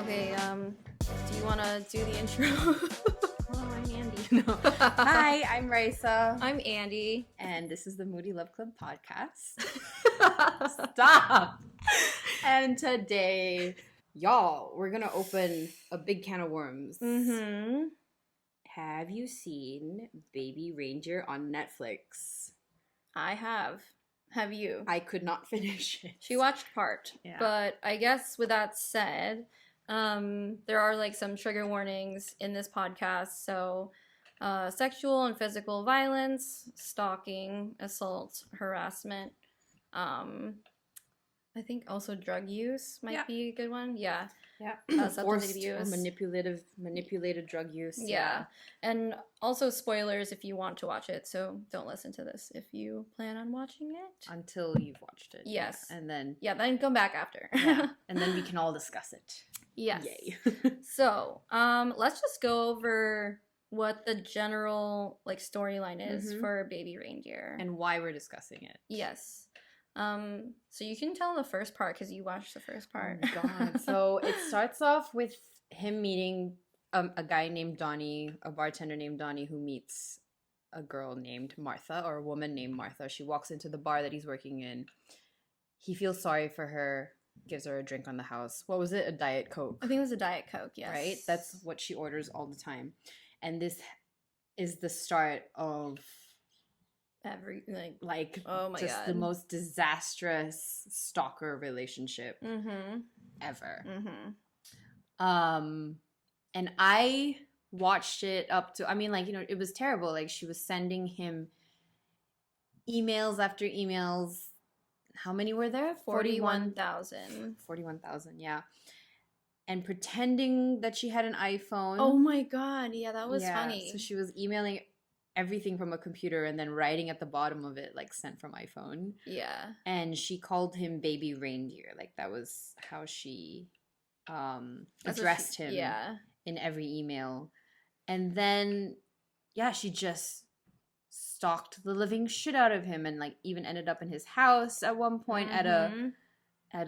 Okay, do you want to do the intro? Hello, I'm Andy. No. Hi, I'm Raisa. I'm Andy. And this is the Moody Love Club podcast. Stop! And today, y'all, we're going to open a big can of worms. Mm-hmm. Have you seen Baby Reindeer on Netflix? I have. Have you? I could not finish it. She watched part. Yeah. But I guess with that said, there are like some trigger warnings in this podcast. So sexual and physical violence, stalking, assault, harassment. I think also drug use might be a good one. Yeah. Yeah. Forced abuse. Or manipulated drug use. Yeah. And also spoilers if you want to watch it. So don't listen to this if you plan on watching it. Until you've watched it. Yes. Yeah. And then... Yeah, then come back after. Yeah. And then we can all discuss it. Yes. Yay. So, let's just go over what the general like storyline is for Baby Reindeer. And why we're discussing it. Yes. So you can tell the first part because you watched the first part. Oh my God. So it starts off with him meeting a guy named Donnie, a bartender named Donnie, who meets a girl named Martha, or a woman named Martha. She walks into the bar that he's working in. He feels sorry for her, gives her a drink on the house. What was it? A Diet Coke. I think it was a Diet Coke, yes. Right? That's what she orders all the time. And this is the start of... oh my just God. the most disastrous stalker relationship ever. And I watched it up to, I mean, like, you know, it was terrible. Like, she was sending him emails after emails. How many were there? 41,000. 41,000, yeah. And pretending that she had an iPhone. Oh my God. Yeah, that was funny. So she was emailing everything from a computer and then writing at the bottom of it, like, sent from iPhone. Yeah. And she called him Baby Reindeer. Like, that was how she addressed him in every email. And then, yeah, she just stalked the living shit out of him and, like, even ended up in his house at one point at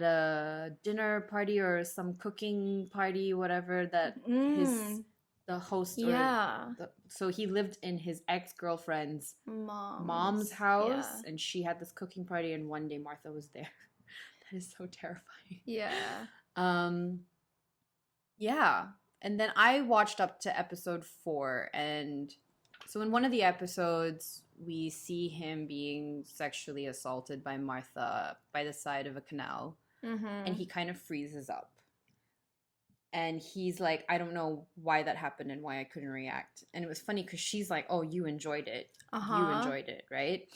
a dinner party or some cooking party, whatever, that the host so he lived in his ex-girlfriend's mom's house, and she had this cooking party, and one day Martha was there. That is so terrifying. Yeah. And then I watched up to episode 4, and so in one of the episodes we see him being sexually assaulted by Martha by the side of a canal, and he kind of freezes up. And he's like, I don't know why that happened and why I couldn't react. And it was funny because she's like, oh, you enjoyed it. You enjoyed it, right?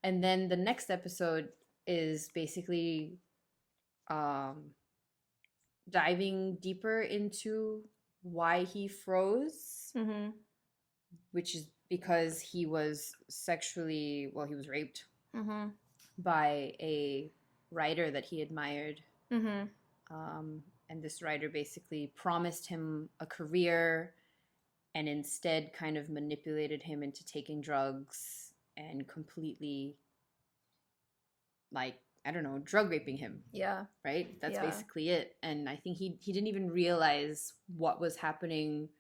And then the next episode is basically diving deeper into why he froze, which is because he was he was raped by a writer that he admired. And this writer basically promised him a career and instead kind of manipulated him into taking drugs and completely, like, I don't know, drug raping him. Yeah. Right? That's basically it. And I think he didn't even realize what was happening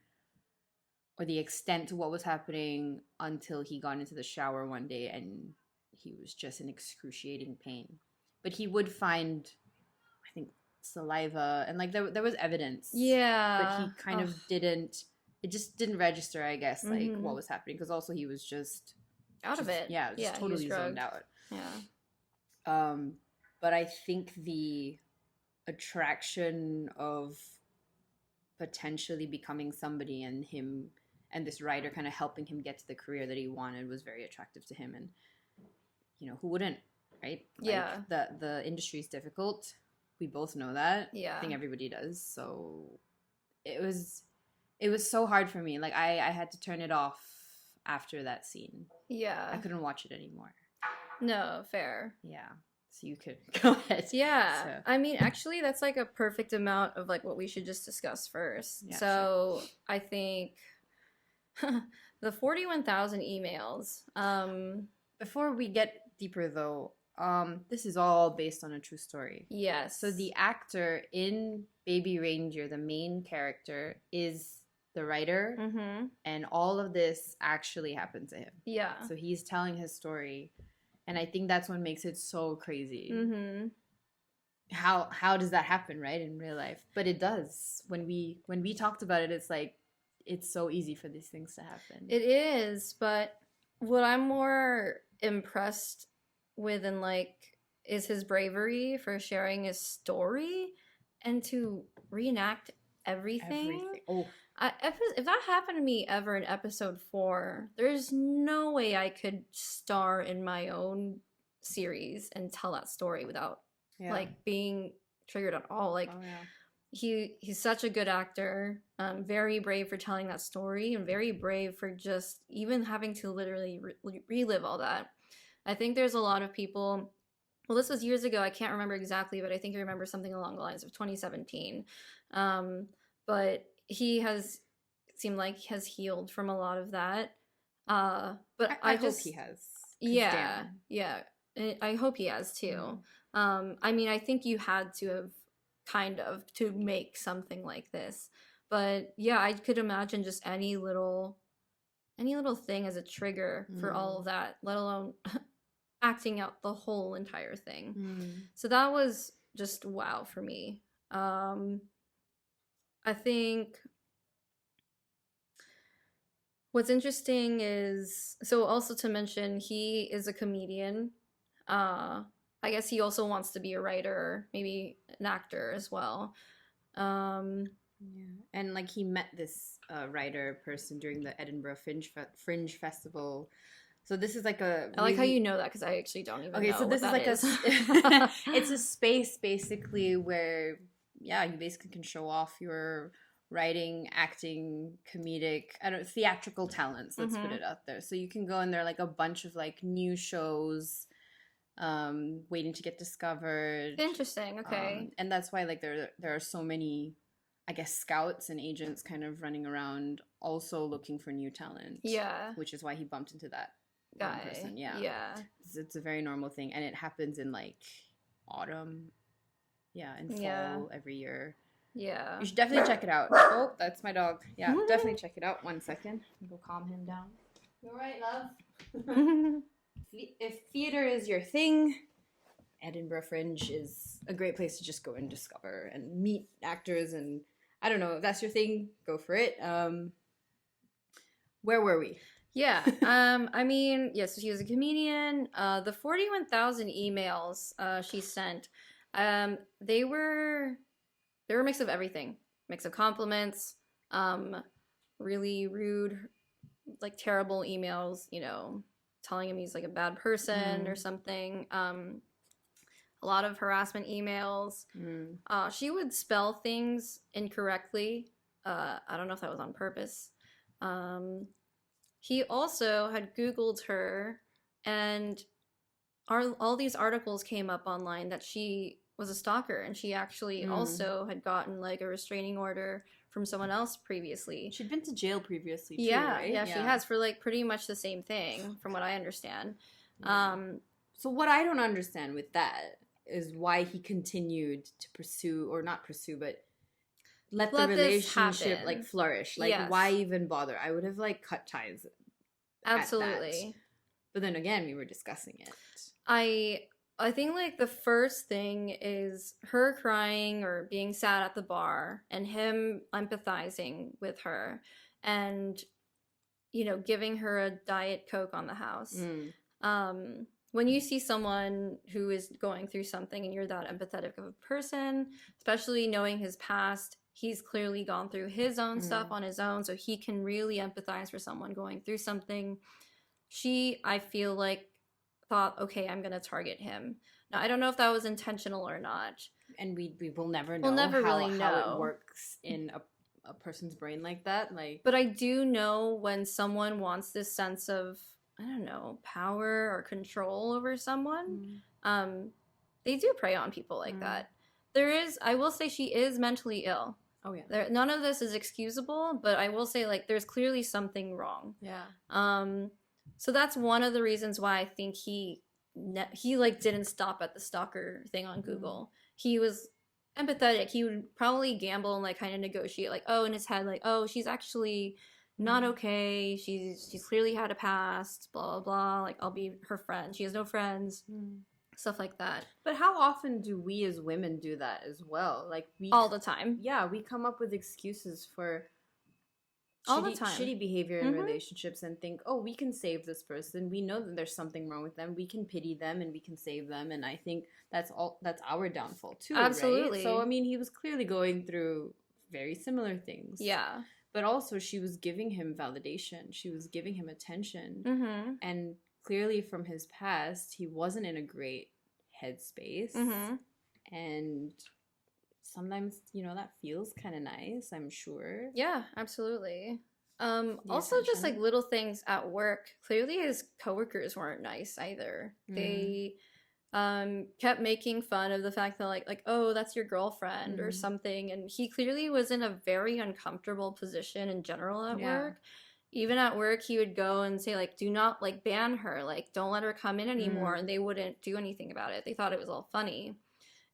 or the extent to what was happening until he got into the shower one day and he was just in excruciating pain. But he would find, I think, saliva and like there was evidence, but he kind of it just didn't register, I guess, like what was happening, because also he was just out of it. Totally zoned out. But I think the attraction of potentially becoming somebody and him and this writer kind of helping him get to the career that he wanted was very attractive to him. And you know, who wouldn't, right? Like, the industry is difficult. We both know that. I think everybody does. So it was so hard for me. Like, I had to turn it off after that scene. I couldn't watch it anymore. No, fair. So you could go ahead. So. I mean, actually, that's like a perfect amount of like what we should just discuss first. So sure. I think the 41,000 emails. Before we get deeper though, this is all based on a true story. Yes. So the actor in Baby Reindeer, the main character, is the writer, Mm-hmm. and all of this actually happened to him. Yeah. So he's telling his story, and I think that's what makes it so crazy. Mm-hmm. How does that happen, right, in real life? But it does. When we talked about it, it's like it's so easy for these things to happen. It is, but what I'm more impressed with and like is his bravery for sharing his story and to reenact everything. Oh. If that happened to me ever in episode 4, there's no way I could star in my own series and tell that story without like being triggered at all. Like he's such a good actor, very brave for telling that story, and very brave for just even having to literally relive all that. I think there's a lot of people. Well, this was years ago. I can't remember exactly, but I think I remember something along the lines of 2017. But he has seemed like he has healed from a lot of that. But I hope he has. Yeah, yeah. I hope he has too. I mean, I think you had to have kind of to make something like this. But yeah, I could imagine just any little thing as a trigger for all of that, let alone acting out the whole entire thing. So that was just wow for me. I think what's interesting is, so also to mention, he is a comedian. I guess he also wants to be a writer, maybe an actor as well. Yeah, and like he met this writer person during the Edinburgh Fringe Festival. So this is like a. I like how you know that because I actually don't even know. Okay, so this what is like a. It's a space basically where you basically can show off your writing, acting, comedic, theatrical talents. Let's put it out there. So you can go and there are like a bunch of like new shows, waiting to get discovered. Interesting. Okay. And that's why like there are so many, I guess, scouts and agents kind of running around also looking for new talent. Yeah. Which is why he bumped into that guy. Person. Yeah. Yeah. It's a very normal thing, and it happens in like autumn. Yeah, in fall every year. Yeah. You should definitely check it out. Oh, that's my dog. Yeah, definitely check it out. 1 second. Go calm him down. You all right, love? If theater is your thing, Edinburgh Fringe is a great place to just go and discover and meet actors, and I don't know if that's your thing, go for it. Where were we? Yeah. I mean, yes, she was a comedian. The 41,000 emails she sent, they were a mix of everything. Mix of compliments, really rude, like terrible emails, you know, telling him he's like a bad person or something. A lot of harassment emails. She would spell things incorrectly. I don't know if that was on purpose. He also had Googled her, and all these articles came up online that she was a stalker, and she actually also had gotten like a restraining order from someone else previously. She'd been to jail previously too, right? Yeah, she has for like pretty much the same thing from what I understand. So what I don't understand with that is why he continued to pursue, or not pursue, but let the relationship like flourish. Like why even bother? I would have like cut ties. Absolutely. But then again, we were discussing it. I think like the first thing is her crying or being sad at the bar and him empathizing with her and, you know, giving her a Diet Coke on the house. When you see someone who is going through something and you're that empathetic of a person, especially knowing his past, he's clearly gone through his own stuff on his own, so he can really empathize for someone going through something. She, I feel like, thought, okay, I'm going to target him. Now, I don't know if that was intentional or not. And we will never know how it works in a person's brain like that. But I do know when someone wants this sense of, I don't know, power or control over someone, they do prey on people like that. I will say she is mentally ill. Oh, yeah. None of this is excusable, but I will say, like, there's clearly something wrong. Yeah. So that's one of the reasons why I think he like didn't stop at the stalker thing on Google. He was empathetic. He would probably gamble and like kind of negotiate, like, oh, in his head, like, oh, she's actually not okay. She's clearly had a past. Blah blah blah. Like, I'll be her friend. She has no friends. Stuff like that. But how often do we as women do that as well? Like, all the time. Yeah, we come up with excuses for all the time shitty behavior in relationships and think, oh, we can save this person. We know that there's something wrong with them. We can pity them and we can save them. And I think that's our downfall too. Absolutely. Right? So I mean, he was clearly going through very similar things. Yeah. But also, she was giving him validation. She was giving him attention. And clearly, from his past, he wasn't in a great headspace. And sometimes, that feels kind of nice, I'm sure. Yeah, absolutely. Also, just like little things at work. Clearly, his coworkers weren't nice either. They kept making fun of the fact that like oh, that's your girlfriend or something, and he clearly was in a very uncomfortable position in general at work. Even at work, he would go and say, like, do not, like, ban her, like, don't let her come in anymore, and they wouldn't do anything about it. They thought it was all funny.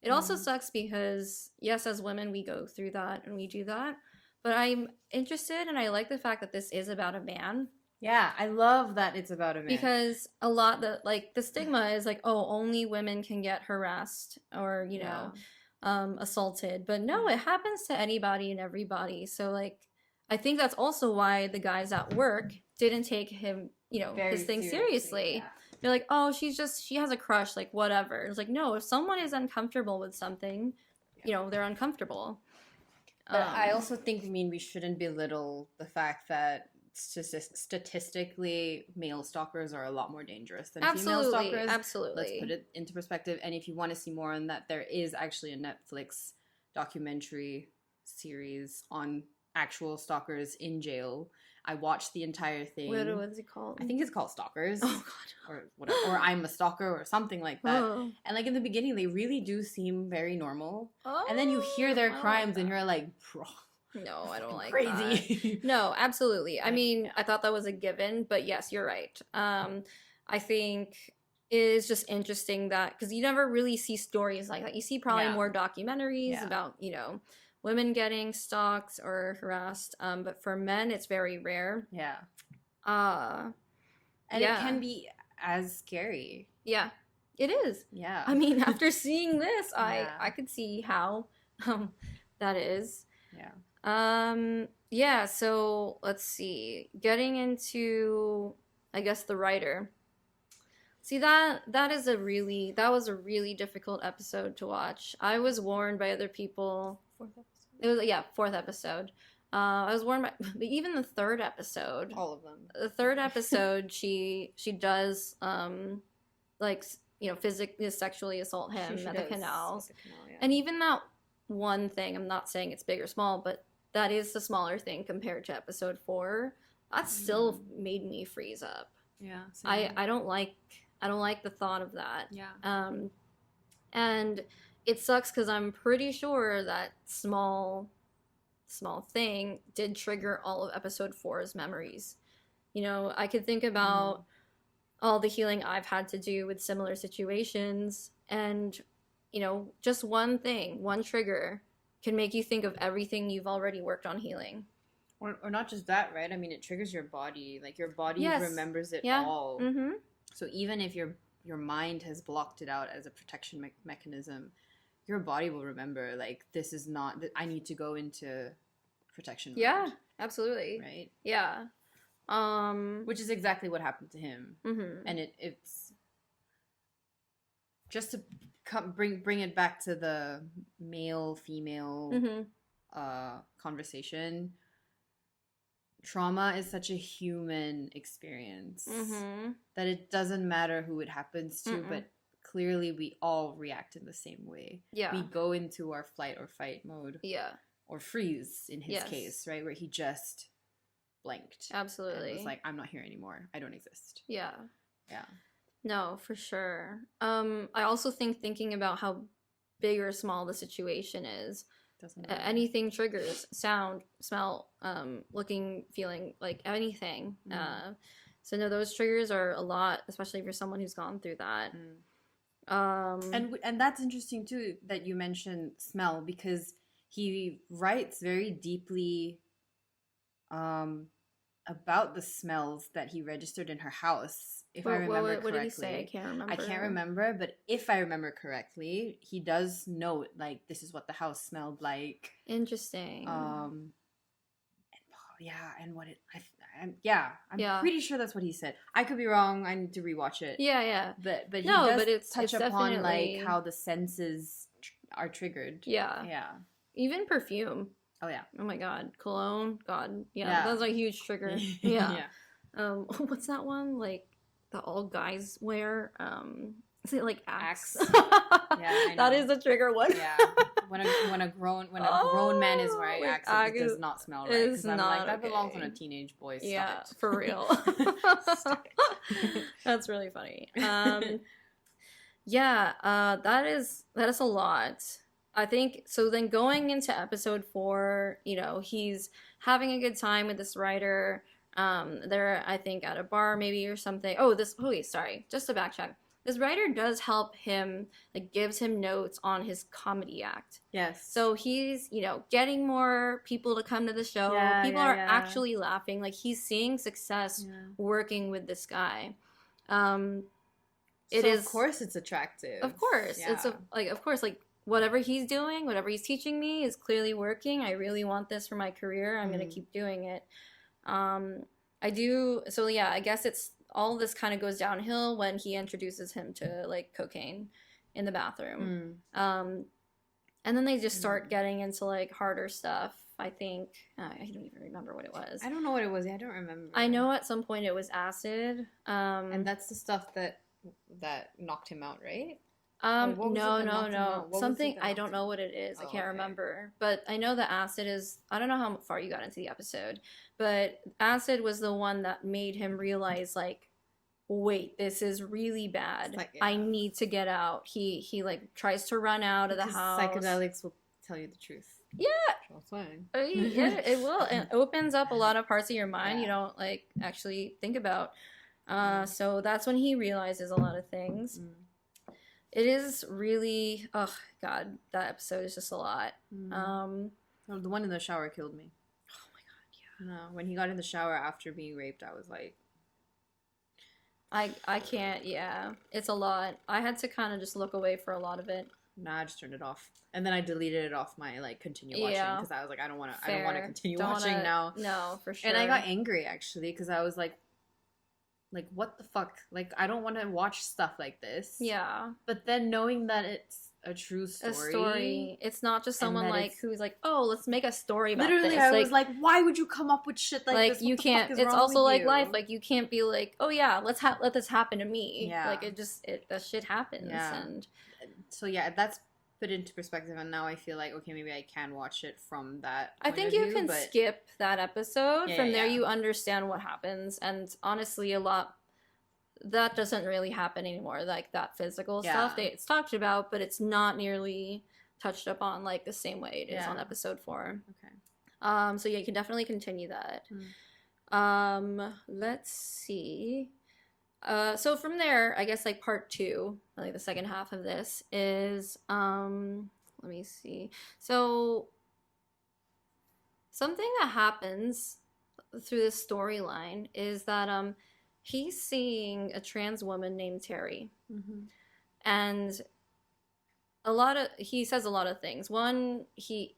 It also sucks because, yes, as women, we go through that and we do that, but I'm interested and I like the fact that this is about a man. Yeah, I love that it's about a man. Because a lot that, like, the stigma is like, oh, only women can get harassed or, you know, assaulted. But no, it happens to anybody and everybody. So, like, I think that's also why the guys at work didn't take him, his thing seriously. Yeah. They're like, oh, she has a crush, like, whatever. It's like, no, if someone is uncomfortable with something, they're uncomfortable. But I also think, we shouldn't belittle the fact that statistically, male stalkers are a lot more dangerous than female stalkers. Absolutely. Let's put it into perspective. And if you want to see more on that, there is actually a Netflix documentary series on actual stalkers in jail. I watched the entire thing. What is it called? I think it's called Stalkers. Oh, God. Or whatever. Or I'm a Stalker or something like that. Oh. And like in the beginning, they really do seem very normal. Oh, and then you hear their crimes and you're like, bro. No, I don't like crazy. That. No, absolutely. I mean, I thought that was a given, but yes, you're right. I think it is just interesting that, because you never really see stories like that. You see probably more documentaries about, women getting stalked or harassed, but for men, it's very rare. Yeah. And it can be as scary. Yeah, it is. Yeah. I mean, after seeing this, I could see how that is. Yeah. Yeah, so let's see. Getting into, I guess, the writer. See, that was a really difficult episode to watch. I was warned by other people. Fourth episode? It was, fourth episode. I was warned by, but even the third episode. All of them. The third episode, she does, physically, sexually assault him at the canals. And even that one thing, I'm not saying it's big or small, but that is the smaller thing compared to episode 4. That still made me freeze up. Yeah. I don't like the thought of that. Yeah. And it sucks because I'm pretty sure that small thing did trigger all of episode 4's memories. I could think about all the healing I've had to do with similar situations, and just one thing, one trigger can make you think of everything you've already worked on healing. Or not just that, right? I mean, it triggers your body. Like, your body remembers it all. Mm-hmm. So even if your mind has blocked it out as a protection mechanism, your body will remember, like, this is not, I need to go into protection mode. Yeah, absolutely. Right? Yeah. Which is exactly what happened to him. Mm-hmm. And it's just to bring it back to the male-female conversation. Trauma is such a human experience that it doesn't matter who it happens to, but clearly we all react in the same way. Yeah. We go into our flight or fight mode. Yeah. Or freeze in his case, right? Where he just blanked. Absolutely. And was like, I'm not here anymore. I don't exist. Yeah. Yeah. No, for sure. I also think thinking about how big or small the situation is. Doesn't matter. Anything triggers sound, smell, looking, feeling, like anything. So no, those triggers are a lot, especially for someone who's gone through that. And that's interesting too that you mentioned smell, because he writes very deeply about the smells that he registered in her house, if I remember correctly. What did he say? I can't remember. I can't remember, but if I remember correctly, he does note, like, this is what the house smelled like. Interesting. And what it, I'm pretty sure that's what he said. I could be wrong. I need to rewatch it. Yeah. But he does touch upon definitely... like how the senses are triggered. Yeah. Even perfume. Oh yeah. Oh my god. Cologne. God. Yeah. That's a huge trigger. Yeah. What's that one? Like that all guys wear? Is it like Axe? Yeah. That is a trigger one. Yeah. When a grown man is wearing Axe, it does not smell right. It's I'm not like, that belongs on a teenage boy. Yeah, for real. That's really funny. That is a lot. I think so. Then going into episode 4, he's having a good time with this writer. They're, I think, at a bar maybe or something. Sorry, just to backtrack. This writer does help him, like, gives him notes on his comedy act. Yes. So he's, getting more people to come to the show. People are actually laughing. Like, he's seeing success working with this guy. Of course it's attractive. Of course. Yeah. Of course, whatever he's doing, whatever he's teaching me is clearly working. I really want this for my career. I'm going to keep doing it. I guess it's all this kind of goes downhill when he introduces him to like cocaine in the bathroom. And then they just start getting into like harder stuff. I think I don't even remember what it was. I don't know what it was. I don't remember. I know at some point it was acid. And that's the stuff that knocked him out, right? No. Something, I don't know what it is. I can't remember. But I know the acid is, I don't know how far you got into the episode, but acid was the one that made him realize, like, wait, this is really bad. I need to get out. He like tries to run out of the house. Psychedelics will tell you the truth. Yeah. It will. It opens up a lot of parts of your mind you don't like actually think about. So that's when he realizes a lot of things. It is really, oh god, that episode is just a lot. The one in the shower killed me. Oh my god, yeah. No, when he got in the shower after being raped, I was like, I can't. Yeah, it's a lot. I had to kind of just look away for a lot of it. Nah, I just turned it off, and then I deleted it off my like continue watching because I was like, I don't want to continue watching now. No, for sure. And I got angry actually because I was like, what the fuck? Like, I don't want to watch stuff like this. Yeah. But then knowing that it's a true story. It's not just someone like who's like, oh, let's make a story about literally, this. I was like, why would you come up with shit like this? You can't. It's also like life. Like, you can't be like, oh yeah, let this happen to me. Yeah. Like, that shit happens. Yeah. And so yeah, that's put into perspective, and now I feel like, okay, maybe I can watch it from that I think you can skip that episode. From there you understand what happens, and honestly that doesn't really happen anymore, like that physical stuff it's talked about, but it's not nearly touched upon like the same way it is on episode 4. Okay. So yeah, you can definitely continue that. Let's see. So from there, I guess like part 2, like the second half of this is, let me see. So something that happens through this storyline is that he's seeing a trans woman named Terry, and he says a lot of things. One, he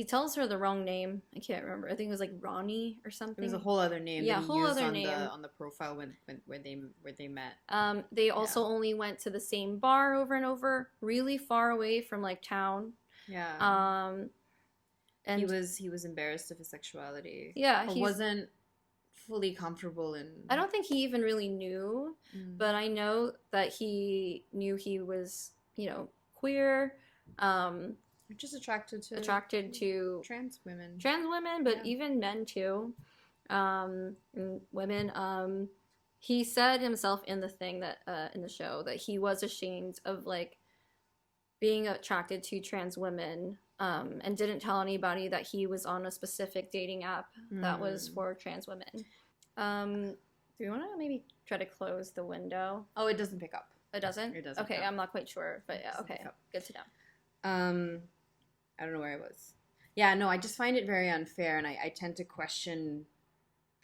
tells her the wrong name. I can't remember. I think it was like Ronnie or something. It was a whole other name. Yeah, whole other name on the profile where they met. They also only went to the same bar over and over, really far away from like town. Yeah. And he was embarrassed of his sexuality. Yeah, he wasn't fully comfortable in. I don't think he even really knew, but I know that he knew he was, queer. Just attracted to trans women, but even men too, women. He said himself in the thing that in the show that he was ashamed of like being attracted to trans women, and didn't tell anybody that he was on a specific dating app that was for trans women. Do you want to maybe try to close the window? Oh, it doesn't pick up. It doesn't? It doesn't Okay, count. I'm not quite sure, but yeah, okay. Good to know. I don't know where I was. Yeah, no, I just find it very unfair, and I tend to question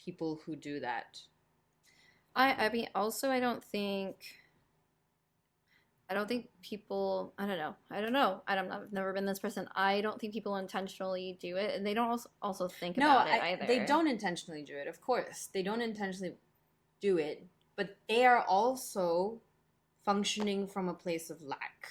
people who do that. I mean, also, I don't think people, I don't know. I've never been this person. I don't think people intentionally do it, and they don't also think about it either. They don't intentionally do it, of course. They don't intentionally do it, but they are also functioning from a place of lack.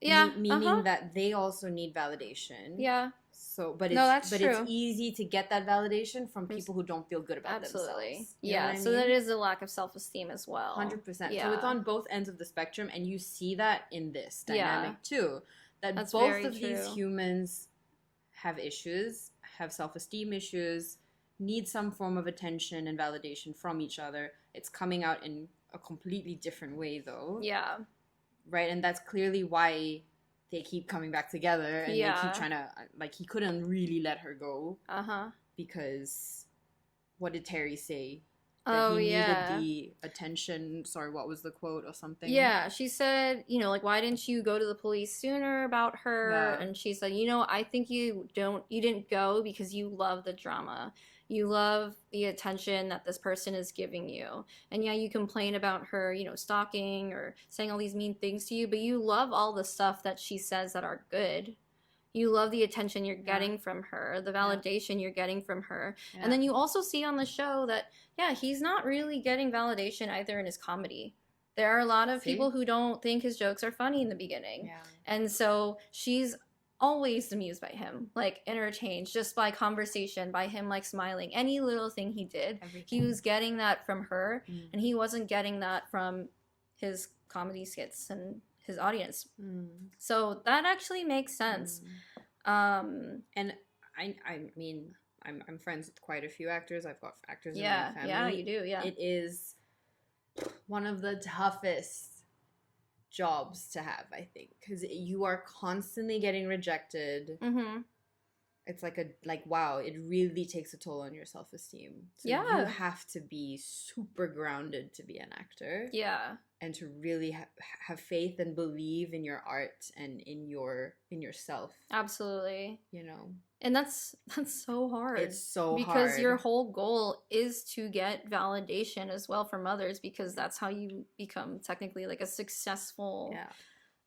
Yeah. Meaning that they also need validation. Yeah. So, but that's true. It's easy to get that validation from people who don't feel good about themselves. Yeah. So that is a lack of self-esteem as well. 100%. Yeah. So it's on both ends of the spectrum, and you see that in this dynamic too. That both of these humans have issues, have self-esteem issues, need some form of attention and validation from each other. It's coming out in a completely different way, though. Yeah. Right, and that's clearly why they keep coming back together, and they keep trying to, like, he couldn't really let her go. Because what did Terry say? That he needed the attention. Sorry, what was the quote or something? Yeah, she said, like, why didn't you go to the police sooner about her? Yeah. And she said, I think you didn't go because you love the drama. You love the attention that this person is giving you. And yeah, you complain about her, stalking or saying all these mean things to you, but you love all the stuff that she says that are good. You love the attention you're getting from her, the validation you're getting from her. Yeah. And then you also see on the show that, he's not really getting validation either in his comedy. There are a lot of people who don't think his jokes are funny in the beginning. Yeah. And so she's always amused by him, like entertained just by conversation, by him like smiling. Any little thing he did, he was getting that from her, and he wasn't getting that from his comedy skits and his audience. So that actually makes sense. And I mean, I'm friends with quite a few actors. I've got actors in my family. Yeah, you do. Yeah, it is one of the toughest jobs to have, I think, because you are constantly getting rejected. It's wow, it really takes a toll on your self-esteem. So you have to be super grounded to be an actor. Yeah. And to really have faith and believe in your art and in yourself. Absolutely. And that's so hard. It's so hard. Because your whole goal is to get validation as well from others, because that's how you become technically like a successful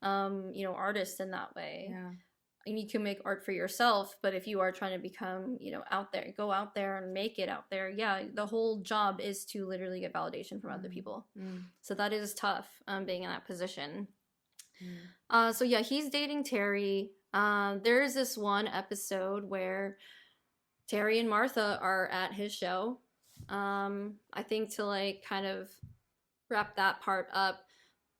artist in that way. Yeah. And you can make art for yourself, but if you are trying to become, go out there and make it out there, the whole job is to literally get validation from other people. So that is tough, being in that position. So he's dating Terry. There's this one episode where Terry and Martha are at his show. I think to like kind of wrap that part up,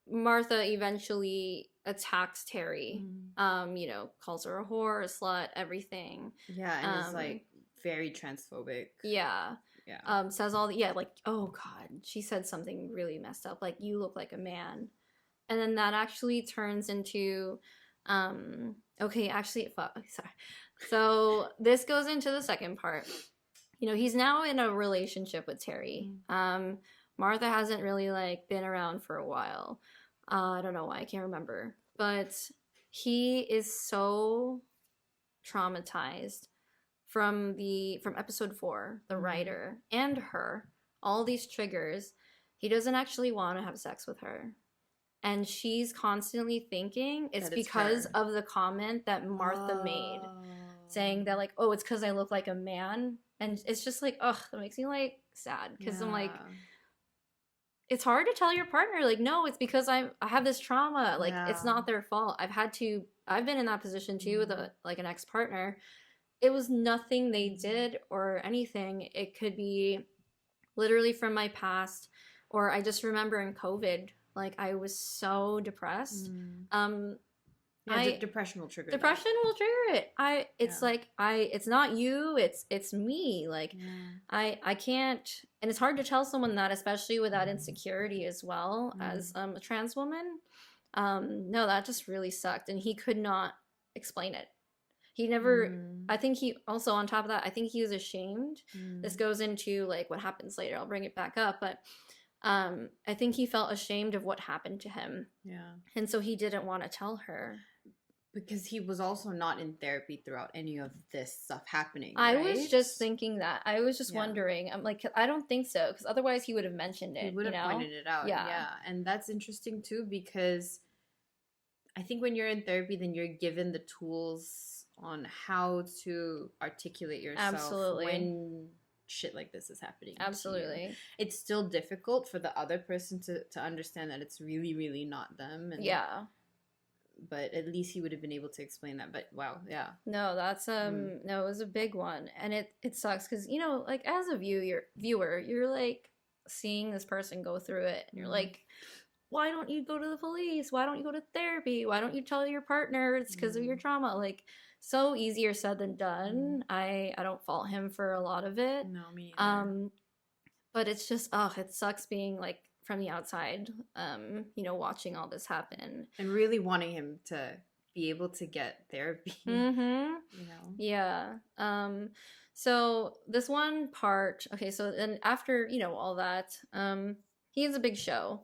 Martha eventually attacks Terry, calls her a whore, a slut, everything. Yeah, and is like very transphobic. Yeah. Yeah. Says all the, like, oh God, she said something really messed up, like, you look like a man. And then that actually turns into, sorry. So this goes into the second part. He's now in a relationship with Terry. Martha hasn't really like been around for a while. I don't know why, I can't remember. But he is so traumatized from episode 4, the writer and her, all these triggers. He doesn't actually want to have sex with her. And she's constantly thinking it's because of the comment that Martha made, saying that like, oh, it's because I look like a man. And it's just like, ugh, that makes me like sad, because I'm like, it's hard to tell your partner, like, no, it's because I have this trauma. Like, it's not their fault. I've been in that position too with an ex-partner. It was nothing they did or anything. It could be literally from my past, or I just remember in COVID, like, I was so depressed. Depression will trigger it. It's not you, it's me. Like, I can't, and it's hard to tell someone that, especially with that insecurity as well, as a trans woman. No, that just really sucked, and he could not explain it. He never, I think he, also on top of that, I think he was ashamed. This goes into like what happens later, I'll bring it back up, but I think he felt ashamed of what happened to him. Yeah. And so he didn't want to tell her. Because he was also not in therapy throughout any of this stuff happening, I right? was just thinking that. I was just wondering. I'm like, I don't think so, because otherwise he would have mentioned it. He would have pointed it out. Yeah. And that's interesting too, because I think when you're in therapy, then you're given the tools on how to articulate yourself when shit like this is happening. Absolutely. It's still difficult for the other person to understand that it's really, really not them. And but at least he would have been able to explain that. But wow, yeah. No, that's no, it was a big one. And it sucks because, you know, like as a viewer, you're like seeing this person go through it. And you're like, why don't you go to the police? Why don't you go to therapy? Why don't you tell your partner it's because of your trauma? Like, so easier said than done. I don't fault him for a lot of it. No, me either. But it's just, it sucks being like from the outside, you know, watching all this happen. And really wanting him to be able to get therapy. Mm-hmm. You know? Yeah. So this one part, okay, so then after, you know, all that, he has a big show.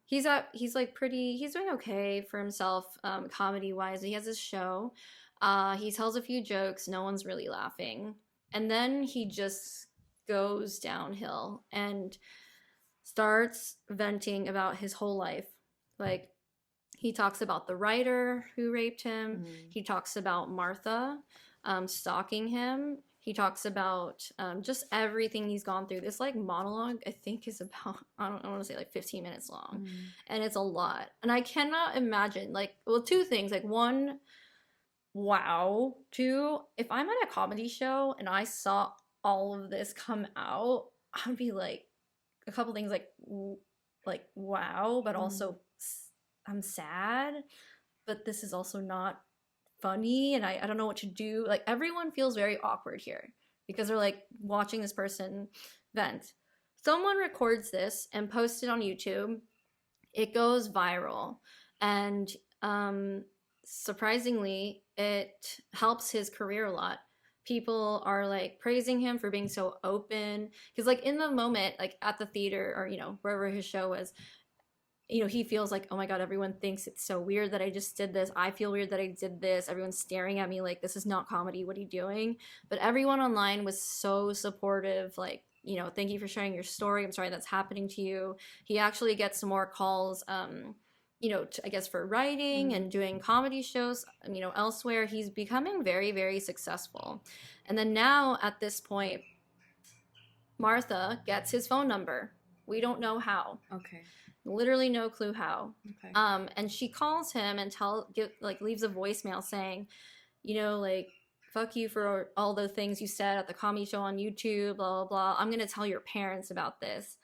He's doing okay for himself, comedy wise. He has his show. He tells a few jokes, no one's really laughing. And then he just goes downhill and starts venting about his whole life. Like, he talks about the writer who raped him. He talks about Martha stalking him. He talks about just everything he's gone through. This like monologue, I think, is about, I want to say like 15 minutes long. And it's a lot. And I cannot imagine, like, well, two things. Like, one, wow. Two, if I'm at a comedy show and I saw all of this come out, I would be like, a couple things like wow, but also I'm sad, but this is also not funny, and I don't know what to do. Like, everyone feels very awkward here because they're like watching this person vent. Someone records this and posts it on YouTube. It goes viral, and surprisingly, it helps his career a lot. People are like praising him for being so open, because like in the moment, like at the theater or, you know, wherever his show was, you know, he feels like, oh my god, everyone thinks it's so weird that I just did this. I feel weird that I did this. Everyone's staring at me like, this is not comedy, what are you doing? But everyone online was so supportive, like, you know, thank you for sharing your story, I'm sorry that's happening to you. He actually gets some more calls, you know, I guess for writing and doing comedy shows, you know, elsewhere. He's becoming very, very successful. And then now at this point, Martha gets his phone number. We don't know how. Okay. Literally no clue how. Okay. And she calls him and leaves a voicemail saying, you know, like, fuck you for all the things you said at the comedy show on YouTube, blah, blah, blah. I'm going to tell your parents about this.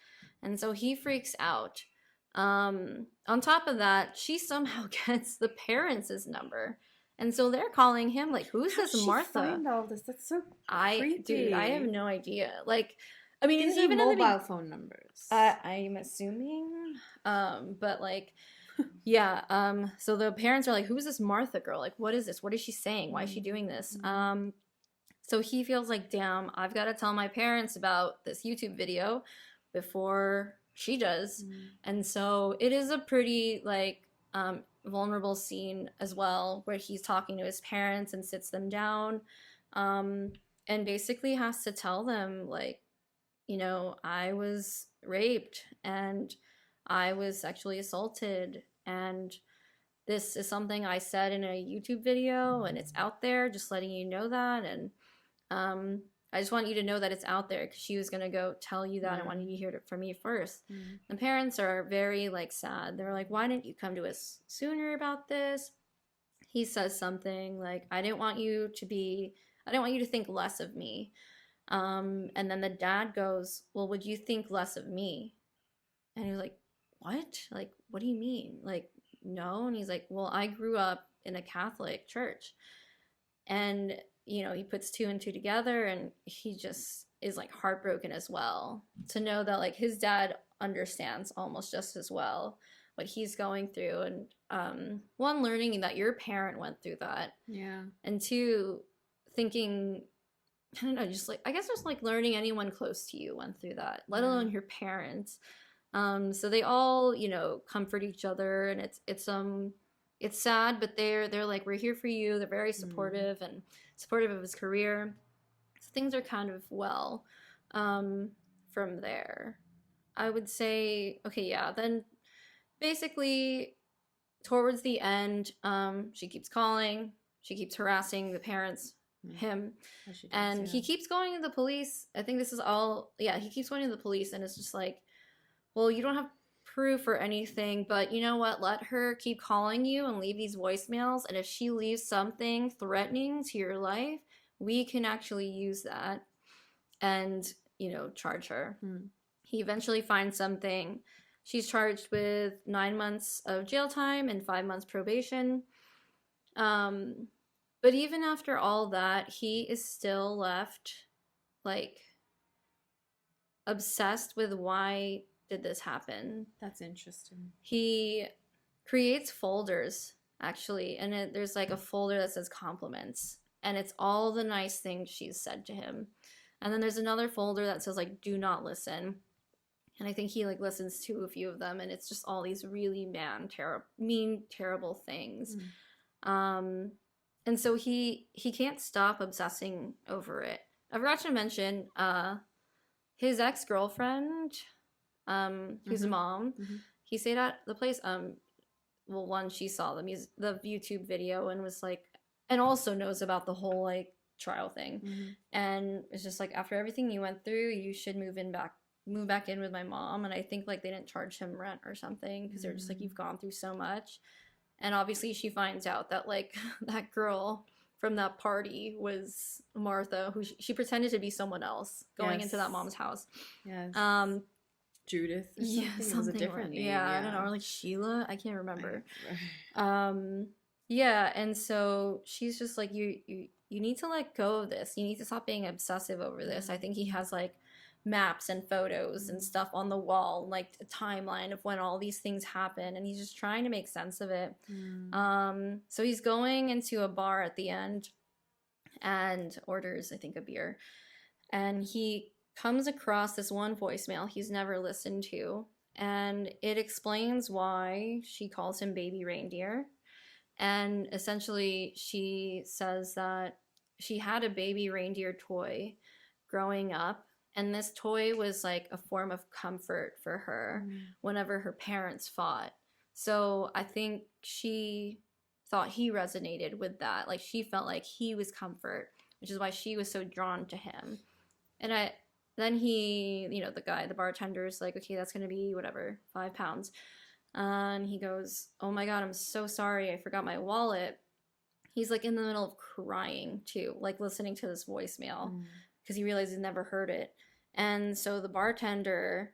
And so he freaks out. On top of that, she somehow gets the parents' number, and so they're calling him like, "Who's this Martha?" Find all this? That's so creepy. Dude, I have no idea. Like, I mean, these even are mobile phone numbers. I'm assuming, but like, yeah. So the parents are like, "Who's this Martha girl? Like, what is this? What is she saying? Why is she doing this?" So he feels like, damn, I've got to tell my parents about this YouTube video before she does. And so it is a pretty like vulnerable scene as well, where he's talking to his parents and sits them down, and basically has to tell them, like, you know, I was raped and I was sexually assaulted, and this is something I said in a YouTube video, and it's out there, just letting you know that. And I just want you to know that it's out there, because she was going to go tell you that. I wanted you to hear it from me first. The parents are very like sad. They're like, why didn't you come to us sooner about this? He says something like, I didn't want you to think less of me. And then the dad goes, well, would you think less of me? And he was like, what? Like, what do you mean? Like, no. And he's like, well, I grew up in a Catholic church. And you know, he puts two and two together, and he just is like heartbroken as well to know that like his dad understands almost just as well what he's going through. And one, learning that your parent went through that. Yeah. And two, thinking I don't know, just like, I guess just like learning anyone close to you went through that, let alone your parents. So they all, you know, comfort each other, and it's sad, but they're like, we're here for you. They're very supportive and supportive of his career. So things are kind of well from there. I would say, okay, yeah, then basically towards the end, she keeps calling, she keeps harassing the parents, him, and he keeps going to the police. I think this is all, yeah, he keeps going to the police, and it's just like, well, you don't have proof or anything, but you know what? Let her keep calling you and leave these voicemails, and if she leaves something threatening to your life, we can actually use that and, you know, charge her. He eventually finds something. She's charged with 9 months of jail time and 5 months probation. But even after all that, he is still left, like, obsessed with why did this happen. That's interesting. He creates folders, actually, and there's like a folder that says compliments, and it's all the nice things she's said to him. And then there's another folder that says like do not listen, and I think he like listens to a few of them, and it's just all these really mean, terrible things. And so he can't stop obsessing over it. I forgot to mention his ex-girlfriend, who's a mom. He stayed at the place. Well, one, she saw the YouTube video and was like, and also knows about the whole like trial thing, and it's just like, after everything you went through, you should move back in with my mom. And I think like they didn't charge him rent or something because they're just like, you've gone through so much. And obviously she finds out that like that girl from that party was Martha, who she pretended to be someone else going into that mom's house. Yes. Judith or something. Yeah, something. It was a different name. Yeah, I don't know, or like Sheila. I can't remember. Yeah, and so she's just like, you need to let go of this. You need to stop being obsessive over this. I think he has like maps and photos and stuff on the wall, like a timeline of when all these things happen, and he's just trying to make sense of it. So he's going into a bar at the end and orders, I think, a beer, and he comes across this one voicemail he's never listened to, and it explains why she calls him Baby Reindeer. And essentially she says that she had a baby reindeer toy growing up, and this toy was like a form of comfort for her whenever her parents fought. So I think she thought he resonated with that. Like she felt like he was comfort, which is why she was so drawn to him. And then he, you know, the bartender is like, okay, that's going to be whatever, 5 pounds. And he goes, oh my God, I'm so sorry. I forgot my wallet. He's like in the middle of crying too, like listening to this voicemail because he realized he'd never heard it. And so the bartender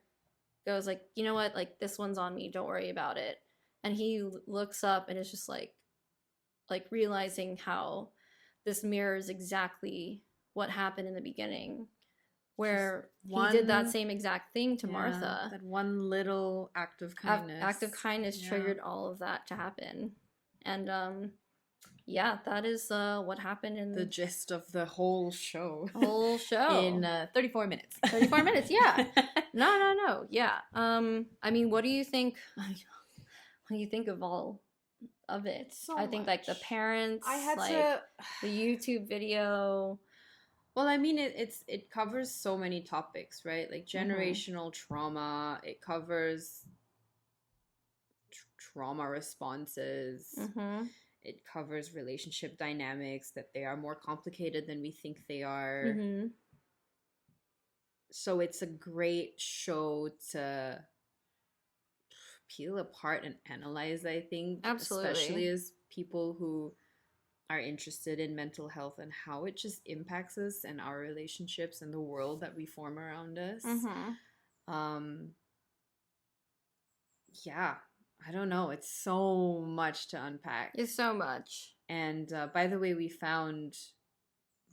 goes like, you know what, like this one's on me, don't worry about it. And he looks up and is just like realizing how this mirrors exactly what happened in the beginning, where he did that same exact thing to Martha. That one little act of kindness. Act of kindness triggered all of that to happen. And yeah, that is what happened in the gist of the whole show. In 34 minutes. 34 minutes, yeah. No, yeah. I mean, what do you think? What do you think of all of it? I think like the parents, I had like the YouTube video. Well, I mean, it covers so many topics, right? Like generational trauma. It covers trauma responses. It covers relationship dynamics, that they are more complicated than we think they are. So it's a great show to peel apart and analyze, I think. Absolutely. Especially as people who are interested in mental health and how it just impacts us and our relationships and the world that we form around us. Yeah, I don't know. It's so much to unpack. It's so much. And by the way, we found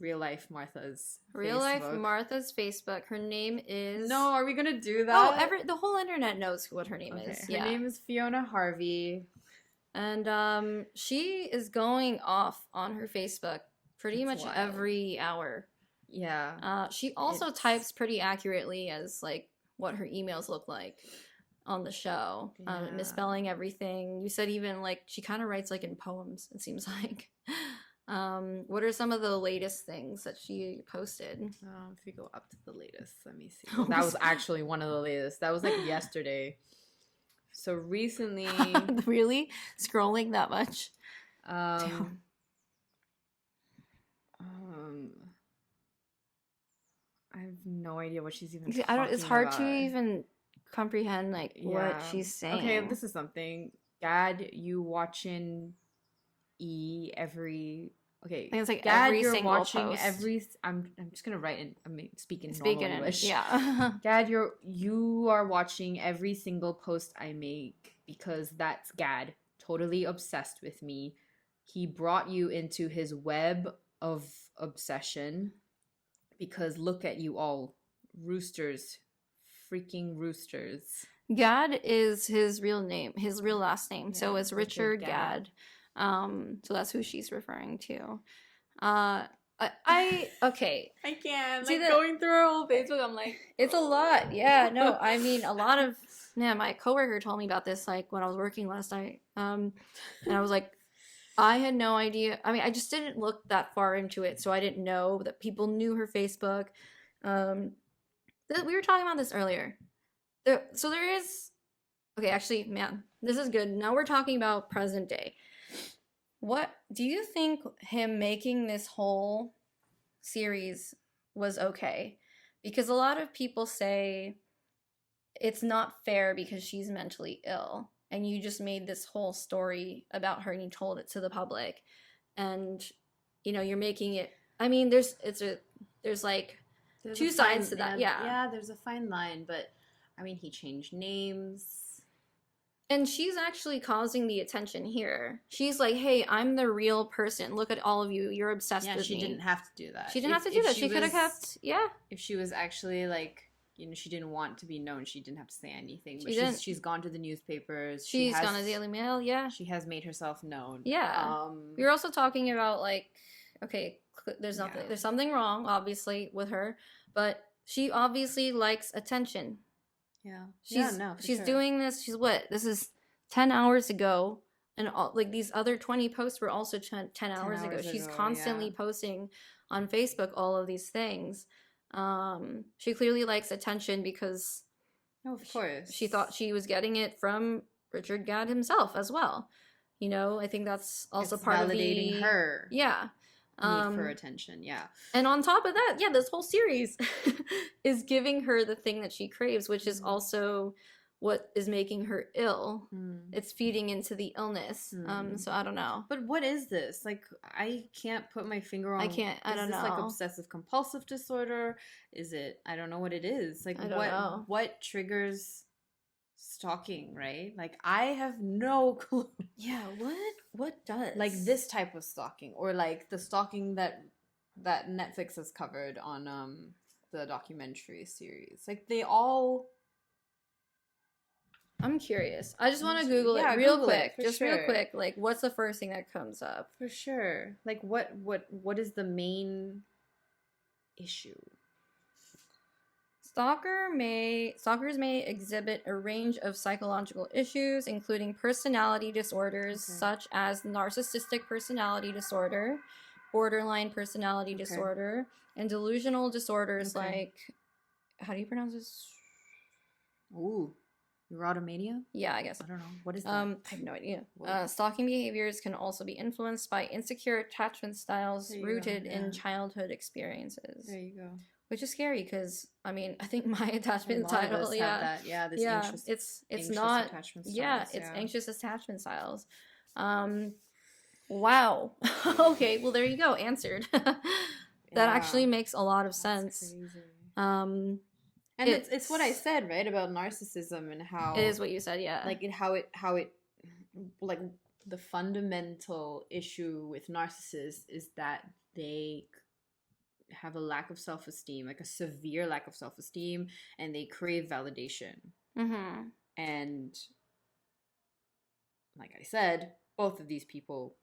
Real Life Martha's Facebook. Her name is... No, are we going to do that? Oh, the whole internet knows what her name is. Her name is Fiona Harvey. And she is going off on her Facebook pretty much wild. Every hour. Yeah. She also types pretty accurately as like what her emails look like on the show, misspelling everything. You said even like she kind of writes like in poems, it seems like. What are some of the latest things that she posted? If you go up to the latest, let me see. Well, that was actually one of the latest. That was like yesterday. So recently, really scrolling that much? Damn. I have no idea what she's even talking about. It's hard to even comprehend like what she's saying. Okay, this is something. Gadd, you watching every. Okay, I think it's like Gadd, every you're single watching post. I'm just gonna write in. Speak in normal English. Yeah. Gadd, you are watching every single post I make because that's Gadd, totally obsessed with me. He brought you into his web of obsession. Because look at you all, roosters, freaking roosters. Gadd is his real name, his real last name. Yeah, so it's Richard Gadd. So that's who she's referring to. Okay. I can't. Like going through her whole Facebook, I'm like, it's a lot. Yeah, no, I mean, a lot of. Yeah, my coworker told me about this like when I was working last night. And I was like, I had no idea. I mean, I just didn't look that far into it, so I didn't know that people knew her Facebook. We were talking about this earlier. So there is. Okay, actually, man, this is good. Now we're talking about present day. What do you think him making this whole series was okay? Because a lot of people say it's not fair because she's mentally ill. And you just made this whole story about her and you told it to the public. And, you know, you're making it... I mean, there's like two sides to that. Yeah, there's a fine line. But, I mean, he changed names. And she's actually causing the attention here. She's like, hey, I'm the real person. Look at all of you. You're obsessed with me. Yeah, she didn't have to do that. She didn't have to do that. She could have kept... Yeah. If she was actually, like... You know, she didn't want to be known. She didn't have to say anything. But she's gone to the newspapers. She's gone to the Daily Mail, yeah. She has made herself known. Yeah. We were also talking about, like, okay, there's something wrong, obviously, with her. But she obviously likes attention. Yeah. She's doing this. This is 10 hours ago. And, like, these other 20 posts were also 10 hours ago. She's constantly posting on Facebook all of these things. She clearly likes attention because of course she thought she was getting it from Richard Gadd himself as well. You know, I think that's also part of validating her. Yeah. Need for attention, yeah. And on top of that, yeah, this whole series is giving her the thing that she craves, which is also what is making her ill. It's feeding into the illness. So I don't know. But what is this? Like, I can't put my finger on. I can't. I don't know. Is this like obsessive compulsive disorder? Is it? I don't know what it is. Like, what triggers stalking? Right? Like, I have no clue. Yeah. What does? Like this type of stalking, or like the stalking that Netflix has covered on the documentary series. Like they all. I'm curious. I just want to Google it real quick. Real quick. Like, what's the first thing that comes up? For sure. Like, what is the main issue? Stalkers may exhibit a range of psychological issues, including personality disorders such as narcissistic personality disorder, borderline personality disorder, and delusional disorders like... How do you pronounce this? Ooh. Erotomania? Yeah, I guess. I don't know. What is that? I have no idea. Stalking behaviors can also be influenced by insecure attachment styles rooted in childhood experiences. There you go. Which is scary because, I mean, I think my attachment style, it's not, attachment styles, it's anxious attachment styles. Wow. Okay, well, there you go. Answered. That actually makes a lot of sense. Crazy. And it's what I said, right, about narcissism and how it is what you said, yeah. Like how it like the fundamental issue with narcissists is that they have a lack of self-esteem, like a severe lack of self-esteem, and they crave validation. And like I said, both of these people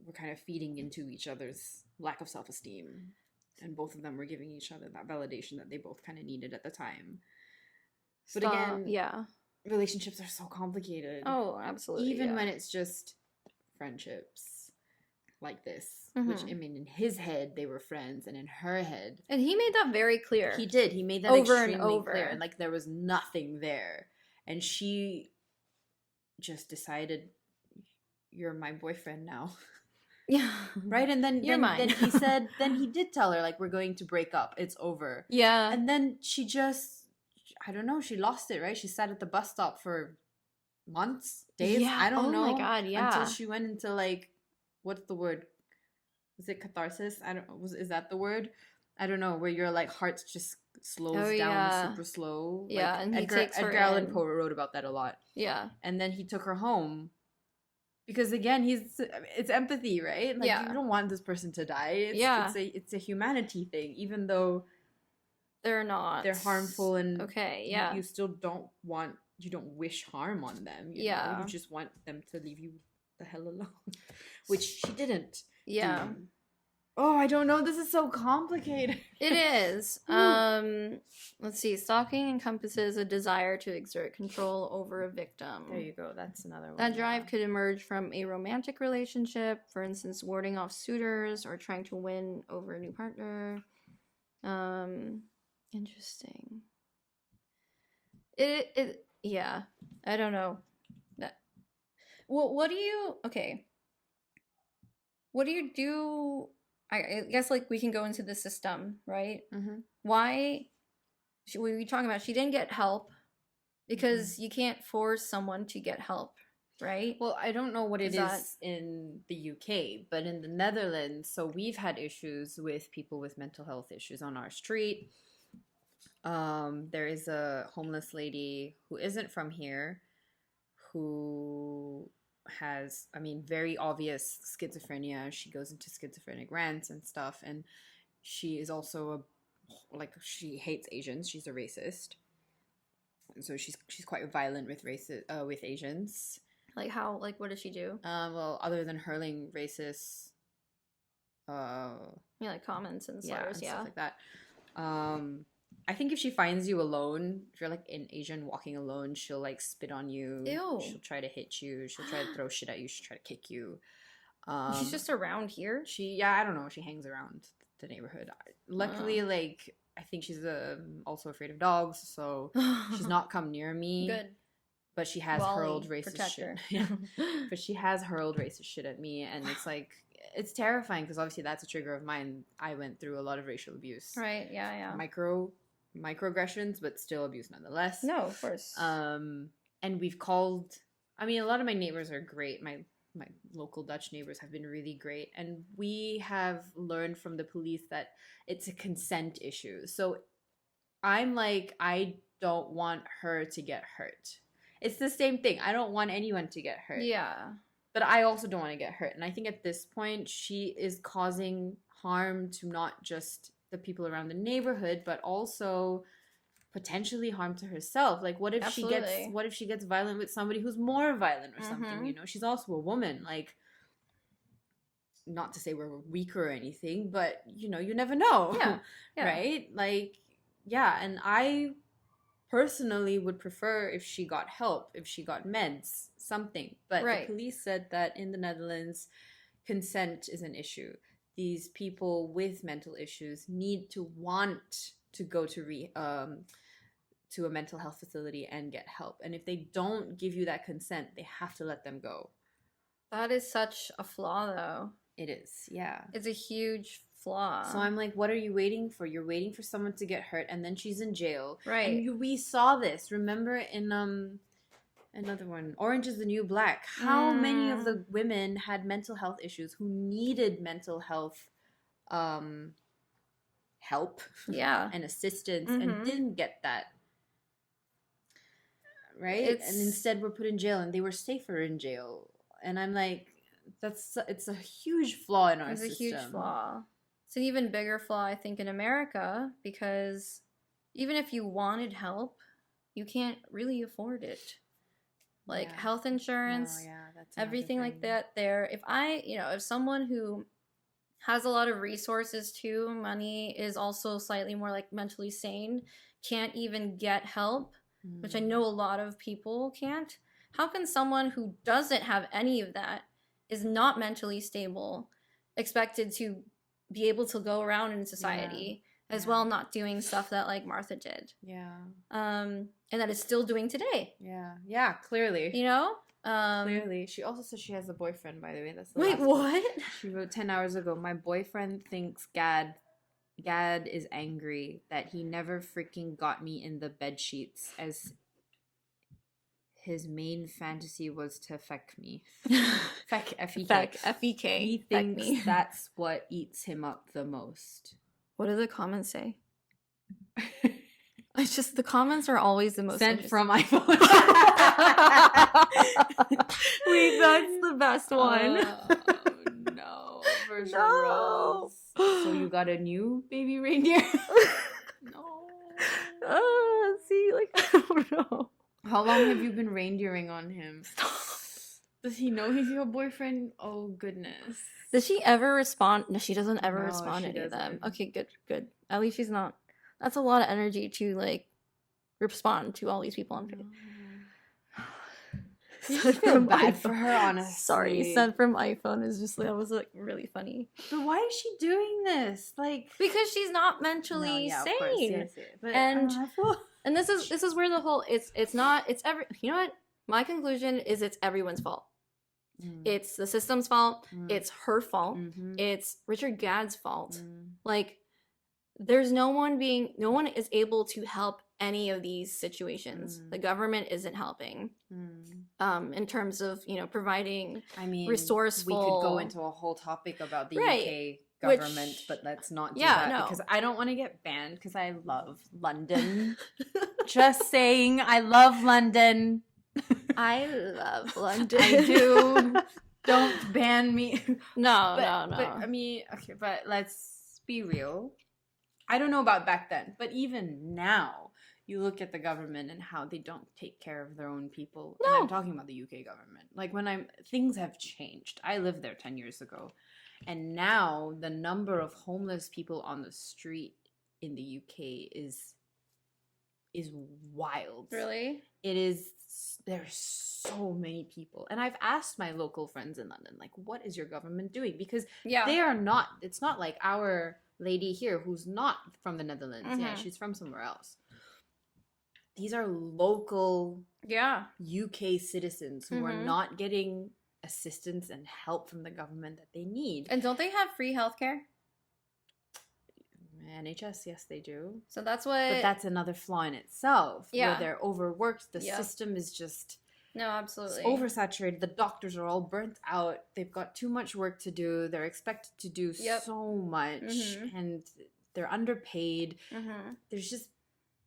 were kind of feeding into each other's lack of self-esteem. And both of them were giving each other that validation that they both kind of needed at the time. But again, yeah, relationships are so complicated. Oh, absolutely. Even when it's just friendships like this, which, I mean, in his head, they were friends, and in her head... And he made that very clear. He did. He made that over extremely and over. clear. And, like, there was nothing there. And she just decided, you're my boyfriend now. Yeah. Right? And then he said, then he did tell her, like, we're going to break up. It's over. Yeah. And then she just, I don't know, she lost it, right? She sat at the bus stop for months, days, yeah. I don't know. Oh my God, yeah. Until she went into, like, what's the word? Is it catharsis? Is that the word? I don't know, where your, like, heart just slows down super slow. Yeah, like, and he takes her Edgar Allan Poe wrote about that a lot. Yeah. And then he took her home. Because again, it's empathy, right? Like, you don't want this person to die. It's a humanity thing, even though they're harmful, and you still don't wish harm on them. You know? You just want them to leave you the hell alone, which she didn't. Yeah. Oh, I don't know. This is so complicated. It is. Let's see. Stalking encompasses a desire to exert control over a victim. There you go. That's another one. That drive could emerge from a romantic relationship, for instance, warding off suitors or trying to win over a new partner. Interesting. Yeah. I don't know. What do you... Okay. What do you do... I guess, like, we can go into the system, right? Mm-hmm. Why... we were talking about she didn't get help because you can't force someone to get help, right? Well, I don't know what it is in the UK, but in the Netherlands, so we've had issues with people with mental health issues on our street. There is a homeless lady who isn't from here who has, I mean, very obvious schizophrenia. She goes into schizophrenic rants and stuff, and she is also she hates Asians. She's a racist, and so she's quite violent with Asians. Like how? Like, what does she do? Well, other than hurling racist, like comments and slurs, and stuff like that. I think if she finds you alone, if you're like an Asian walking alone, she'll like spit on you. Ew. She'll try to hit you. She'll try to throw shit at you. She'll try to kick you. She's just around here? I don't know. She hangs around the neighborhood. Luckily, like, I think she's also afraid of dogs, so she's not come near me. Good. But she has hurled racist shit. Yeah. But she has hurled racist shit at me, and it's like, it's terrifying because obviously that's a trigger of mine. I went through a lot of racial abuse. Right, yeah. Microaggressions, but still abuse nonetheless. No, of course. And we've called, I mean, a lot of my neighbors are great. My local Dutch neighbors have been really great. And we have learned from the police that it's a consent issue. So I'm like, I don't want her to get hurt. It's the same thing. I don't want anyone to get hurt. Yeah. But I also don't want to get hurt. And I think at this point, she is causing harm to not just the people around the neighborhood, but also potentially harm to herself. Like, what if she gets violent with somebody who's more violent or something? You know, she's also a woman. Like, not to say we're weaker or anything, but you know, you never know. Yeah. Right? Like, yeah. And I personally would prefer if she got help, if she got meds, something. But the police said that in the Netherlands, consent is an issue. These people with mental issues need to want to go to a mental health facility and get help. And if they don't give you that consent, they have to let them go. That is such a flaw, though. It is, yeah. It's a huge flaw. So I'm like, what are you waiting for? You're waiting for someone to get hurt, and then she's in jail. Right. And we saw this. Remember in another one, Orange is the New Black. How many of the women had mental health issues who needed mental health help and assistance and didn't get that? Right? And instead were put in jail, and they were safer in jail. And I'm like, it's a huge flaw in our system. It's a huge flaw. It's an even bigger flaw, I think, in America, because even if you wanted help, you can't really afford it. Like health insurance, everything like that there. If someone who has a lot of resources too, money, is also slightly more like mentally sane, can't even get help, which I know a lot of people can't. How can someone who doesn't have any of that, is not mentally stable, expected to be able to go around in society as well, not doing stuff that like Martha did? And that is still doing today. Yeah, clearly. You know? Clearly. She also says she has a boyfriend, by the way. That's the Wait, what? She wrote 10 hours ago, my boyfriend thinks Gadd is angry that he never freaking got me in the bed sheets, as his main fantasy was to feck me. Feck, F-E-K. Feck, F-E-K. He thinks that's what eats him up the most. What do the comments say? It's just, the comments are always the most sent from iPhone. Wait, that's the best one. No, version Rose. So you got a new baby reindeer? No. See, like, I don't know. How long have you been reindeering on him? Does he know he's your boyfriend? Oh, goodness. Does she ever respond? No, she doesn't ever respond to any of them. Okay, good. At least she's not. That's a lot of energy to, like, respond to all these people on Facebook. I feel bad for her, honestly. Sorry, sent from iPhone is just, that was, like, really funny. But why is she doing this? Like, because she's not mentally sane. Yes. But, and this is where the whole, it's you know what? My conclusion is it's everyone's fault. It's the system's fault. It's her fault. It's Richard Gadd's fault. Like, there's no one is able to help any of these situations. The government isn't helping. In terms of, providing resourceful. We could go into a whole topic about the UK government, but let's not do that because I don't want to get banned because I love London. Just saying, I love London. I love London. I do. Don't ban me. No. But I mean, okay, but let's be real. I don't know about back then, but even now, you look at the government and how they don't take care of their own people. No. And I'm talking about the UK government. Like, things have changed. I lived there 10 years ago. And now the number of homeless people on the street in the UK is wild. Really? It is. There's so many people. And I've asked my local friends in London, like, what is your government doing? Because they are not, it's not like our lady here who's not from the Netherlands. Yeah, she's from somewhere else. These are local UK citizens who are not getting assistance and help from the government that they need. And don't they have free healthcare? NHS, yes, they do. So that's what... But that's another flaw in itself. Yeah. Where they're overworked. The system is just... No, absolutely. Oversaturated. The doctors are all burnt out. They've got too much work to do. They're expected to do so much. And they're underpaid. There's just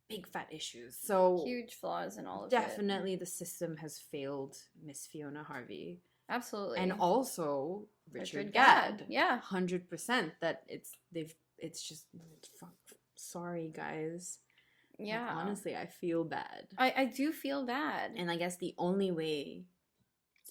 big fat issues. So huge flaws in all of it. Definitely the system has failed Miss Fiona Harvey. Absolutely. And also Richard Gadd. Yeah. 100% that it's just, sorry guys. Yeah. Like, honestly, I feel bad. I do feel bad. And I guess the only way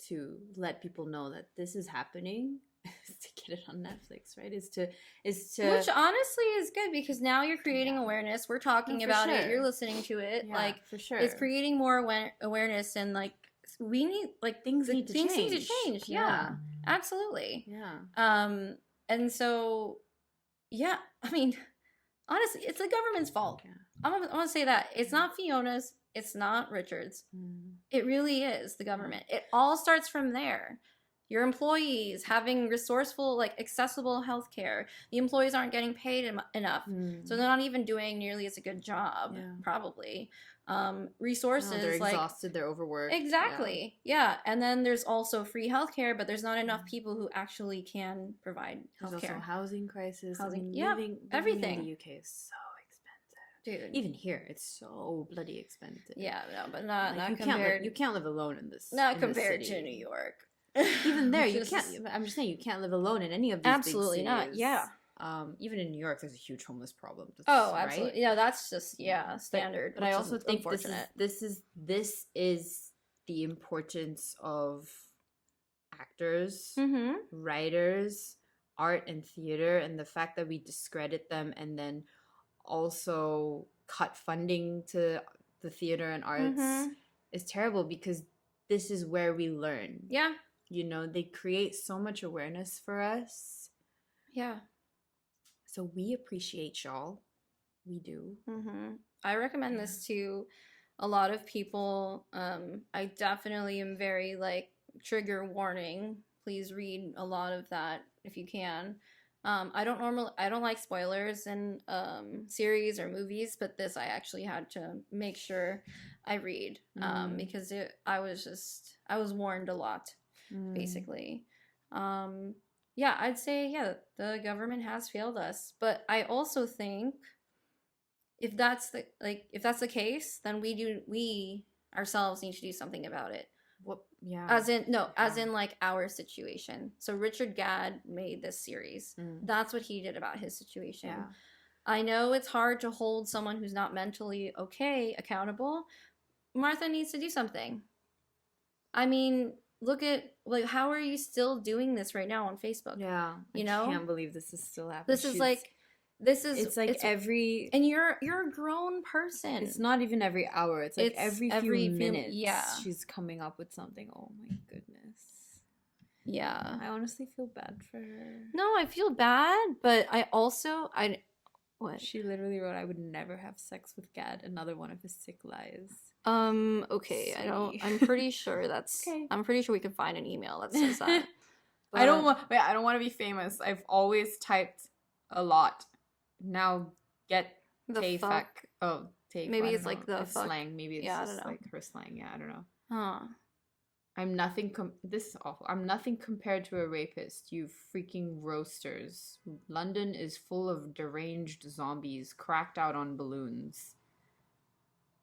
to let people know that this is happening is to get it on Netflix, right? Is to Which honestly is good because now you're creating awareness. We're talking about it. You're listening to it. Yeah, like, for sure. It's creating more awareness and like we need things need to change. Yeah. Absolutely. Yeah. And so yeah, I mean, honestly, it's the government's fault. Yeah. I want to say that. It's not Fiona's. It's not Richard's. It really is the government. It all starts from there. Your employees having resourceful, like, accessible healthcare. The employees aren't getting paid enough. So they're not even doing nearly as a good job, probably. Resources, they're exhausted, they're overworked. Exactly. Yeah. And then there's also free healthcare, but there's not enough people who actually can provide healthcare. There's also housing crisis. Living everything in the UK is so expensive. Dude. Even here, it's so bloody expensive. Yeah, no, but not you can't live alone in this. Not compared to New York. Even there, you can't. I'm just saying, you can't live alone in any of these absolutely big cities. Not. Yeah. Even in New York, there's a huge homeless problem. Absolutely. Right? Yeah, that's just standard. But I also think this is the importance of actors, writers, art and theater, and the fact that we discredit them and then also cut funding to the theater and arts is terrible, because this is where we learn. Yeah. You know, they create so much awareness for us. Yeah. So we appreciate y'all. We do. I recommend this to a lot of people. I definitely am very like trigger warning. Please read a lot of that if you can. I don't like spoilers in series or movies, but this I actually had to make sure I read because I was warned a lot, basically. Yeah, I'd say the government has failed us, but I also think if that's the case, then we ourselves need to do something about it. What? Yeah. As in like our situation. So Richard Gadd made this series. That's what he did about his situation. Yeah. I know it's hard to hold someone who's not mentally okay accountable. Martha needs to do something. I mean, look at like how are you still doing this right now on Facebook? Yeah. I can't believe this is still happening. It's like every, and you're a grown person. It's not even every hour. It's like every few minutes. Yeah, she's coming up with something. Oh my goodness. Yeah, I honestly feel bad for her. No, I feel bad, but I also what she literally wrote, "I would never have sex with Gadd." Another one of his sick lies. Okay, I'm pretty sure that's. Okay. I'm pretty sure we can find an email that says that. But I don't want to be famous. I've always typed a lot. Now get the fuck. Oh, take. Maybe it's like the fuck. Slang. Maybe it's just like her slang. Yeah, I don't know. Huh. I'm nothing. This is awful. I'm nothing compared to a rapist. You freaking roasters. London is full of deranged zombies cracked out on balloons.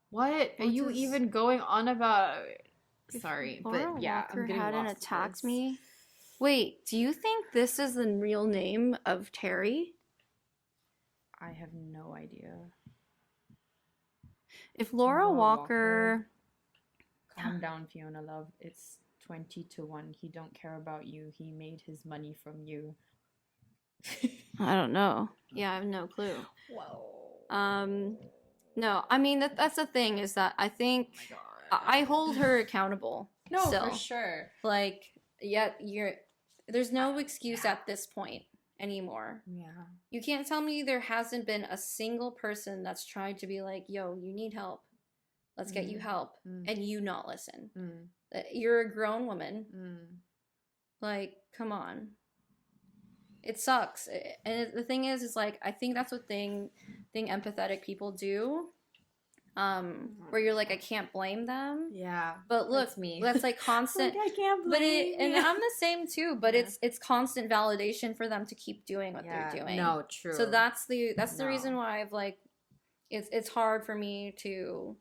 What are you even going on about? Sorry, but yeah, I'm getting lost. Hadn't attacked me. Wait, do you think this is the real name of Terry? I have no idea. If Laura Walker... Calm down, Fiona, love. It's 20-1. He don't care about you. He made his money from you. I don't know. Yeah, I have no clue. Whoa. No, I mean, that's the thing, is that I think I hold her accountable. No, still. For sure. Like, there's no excuse at this point anymore. Yeah. You can't tell me there hasn't been a single person that's tried to be like, yo, you need help. Let's get you help. And you not listen. You're a grown woman. Like, come on. It sucks. And the thing is like, I think that's what thing empathetic people do. Where you're like, I can't blame them. Yeah. But look, that's me. That's like constant. Like, I can't blame and I'm the same too, but it's constant validation for them to keep doing what they're doing. No, true. So that's the reason why I've like, it's hard for me to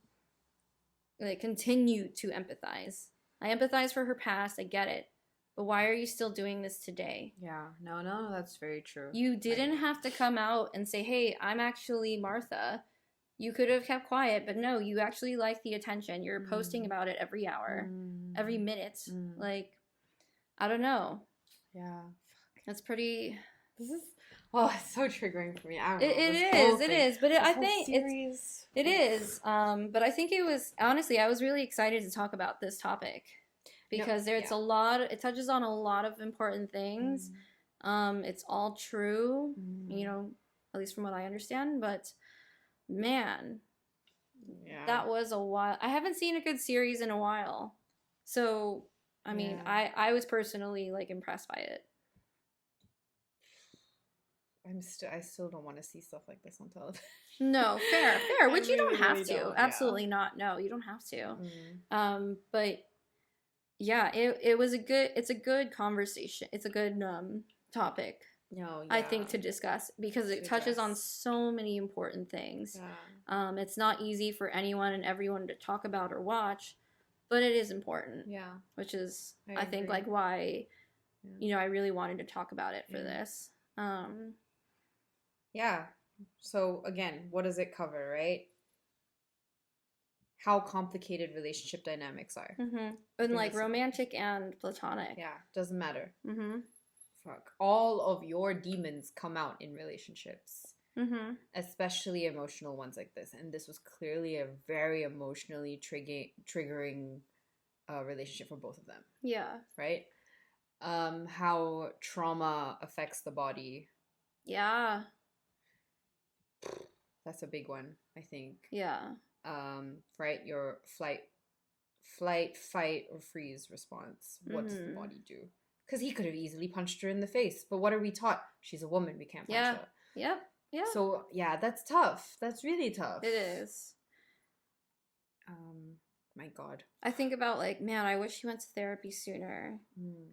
like continue to empathize. I empathize for her past, I get it. But why are you still doing this today? Yeah, no, that's very true. You didn't have to come out and say, hey, I'm actually Martha. You could have kept quiet, but no, you actually like the attention. You're posting about it every hour, every minute. Like, I don't know. Yeah. That's pretty... This is... Oh, it's so triggering for me. I don't know. It is. But I think it is. But I think it was... Honestly, I was really excited to talk about this topic. Because it's a lot... It touches on a lot of important things. It's all true. You know, at least from what I understand. But... Man, that was a while. I haven't seen a good series in a while. So, I mean, I was personally, like, impressed by it. I still don't want to see stuff like this on television. No, fair. Which you don't have to. Absolutely not. No, you don't have to. But, yeah, it's a good conversation. It's a good topic. No, I think to discuss because it touches on so many important things. Yeah. It's not easy for anyone and everyone to talk about or watch, but it is important. Yeah. Which is, I think, like why, you know, I really wanted to talk about it for this. Yeah. So again, what does it cover, right? How complicated relationship dynamics are. And like romantic and platonic. Yeah. Doesn't matter. all of your demons come out in relationships. Mm-hmm. Especially emotional ones like this. And this was clearly a very emotionally triggering relationship for both of them. Yeah. Right? How trauma affects the body. Yeah. That's a big one, I think. Yeah. Right? Your flight, fight, or freeze response. What does the body do? Because he could have easily punched her in the face. But what are we taught? She's a woman. We can't punch her. Yeah. Yeah. So, yeah, that's tough. That's really tough. It is. My God. I think about, like, man, I wish he went to therapy sooner.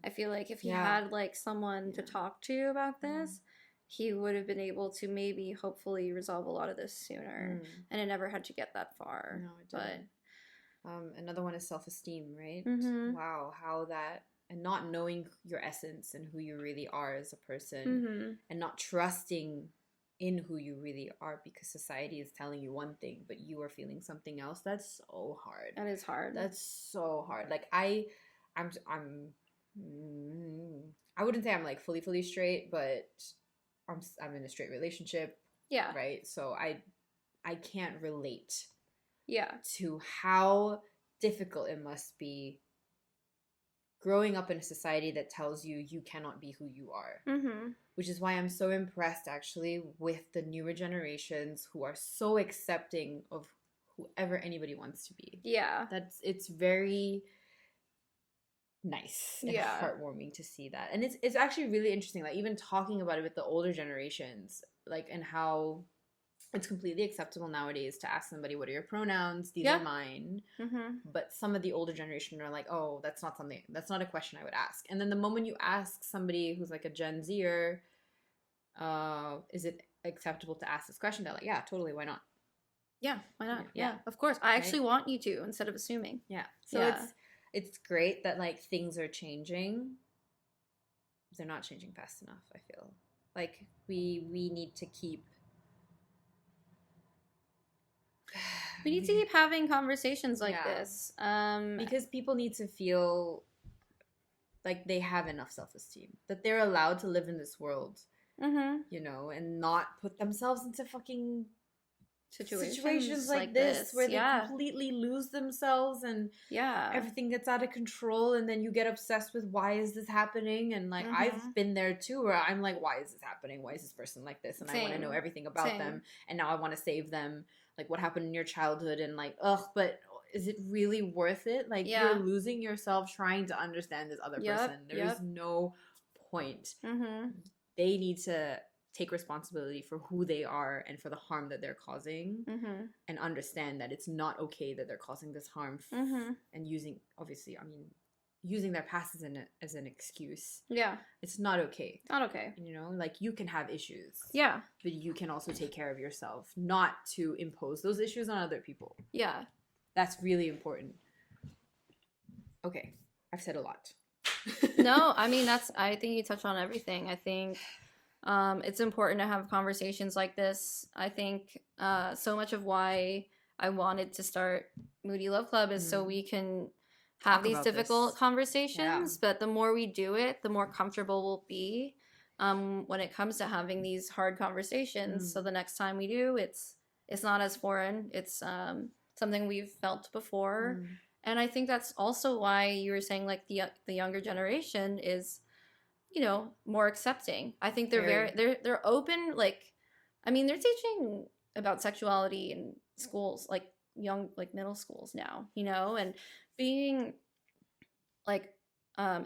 I feel like if he had, like, someone to talk to about this, he would have been able to maybe, hopefully, resolve a lot of this sooner. And it never had to get that far. No, it didn't. But another one is self-esteem, right? Mm-hmm. Wow, how that... And not knowing your essence and who you really are as a person. And not trusting in who you really are because society is telling you one thing but you are feeling something else. That's so hard. That is hard. That's so hard. Like I wouldn't say I'm like fully straight, but I'm in a straight relationship. Yeah. Right? So I can't relate. Yeah. To how difficult it must be growing up in a society that tells you you cannot be who you are. Which is why I'm so impressed, actually, with the newer generations who are so accepting of whoever anybody wants to be. Yeah. It's very nice and heartwarming to see that. And it's actually really interesting, like, even talking about it with the older generations, like, and how it's completely acceptable nowadays to ask somebody, what are your pronouns? These are mine. But some of the older generation are like, oh, that's not a question I would ask. And then the moment you ask somebody who's like a Gen Zer, is it acceptable to ask this question? They're like, yeah, totally, why not? Yeah, why not? Yeah, of course. I actually want you to, instead of assuming. Yeah. So it's great that, like, things are changing. They're not changing fast enough, I feel. Like, we need to keep... We need to keep having conversations like this. Because people need to feel like they have enough self-esteem. That they're allowed to live in this world. You know, and not put themselves into fucking situations like this where they completely lose themselves and everything gets out of control, and then you get obsessed with why is this happening, and like I've been there too, where I'm like, why is this happening? Why is this person like this? And I want to know everything about them, and now I want to save them. Like, what happened in your childhood? And like, but is it really worth it? Like, you're losing yourself trying to understand this other person. There is no point. They need to take responsibility for who they are and for the harm that they're causing, and understand that it's not okay that they're causing this harm, and using their past as an excuse. It's not okay. Not okay. You know, like, you can have issues. But you can also take care of yourself, not to impose those issues on other people. That's really important. Okay, I've said a lot. No, I mean, I think you touched on everything. I think it's important to have conversations like this. I think so much of why I wanted to start Moody Love Club is so we can have these difficult conversations, but the more we do it, the more comfortable we'll be when it comes to having these hard conversations. So the next time we do, it's not as foreign. It's something we've felt before. And I think that's also why you were saying, like, the younger generation is, you know, more accepting. I think they're open. Like, I mean, they're teaching about sexuality in schools, like middle schools now, you know, and being like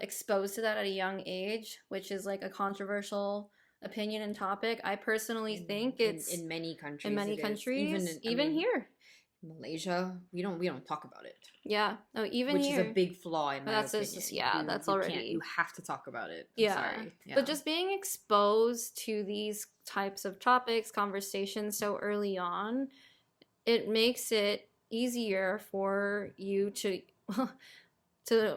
exposed to that at a young age, which is like a controversial opinion and topic. I personally think it's in many countries, even here. Malaysia, we don't talk about it. Even which here, is a big flaw in my opinion. That's already, you have to talk about it. Sorry. But just being exposed to these types of topics, conversations so early on, it makes it easier for you to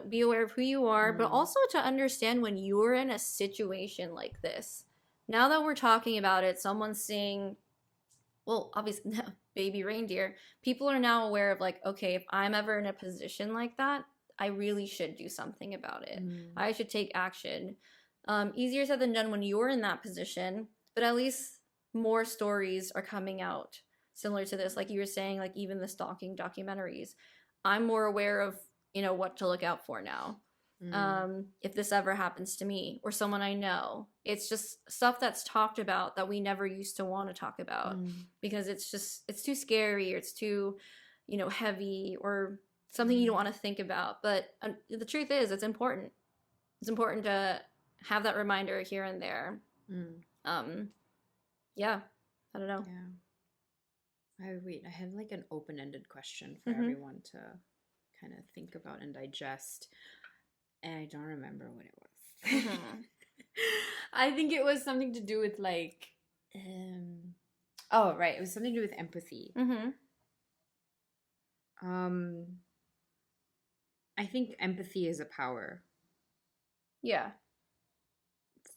be aware of who you are, but also to understand when you're in a situation like this. Now that we're talking about it, someone's saying, well, obviously, Baby Reindeer, people are now aware of, like, okay, if I'm ever in a position like that, I really should do something about it. I should take action. Easier said than done when you're in that position, but at least more stories are coming out similar to this. Like you were saying, like even the stalking documentaries. I'm more aware of, what to look out for now. If this ever happens to me or someone I know, it's just stuff that's talked about that we never used to want to talk about because it's too scary or it's too, heavy or something you don't want to think about. But the truth is, it's important. It's important to have that reminder here and there. Yeah, I don't know. Yeah. I have like an open-ended question for everyone to kind of think about and digest. And I don't remember what it was. I think it was something to do with like, oh, right. It was something to do with empathy. I think empathy is a power. Yeah.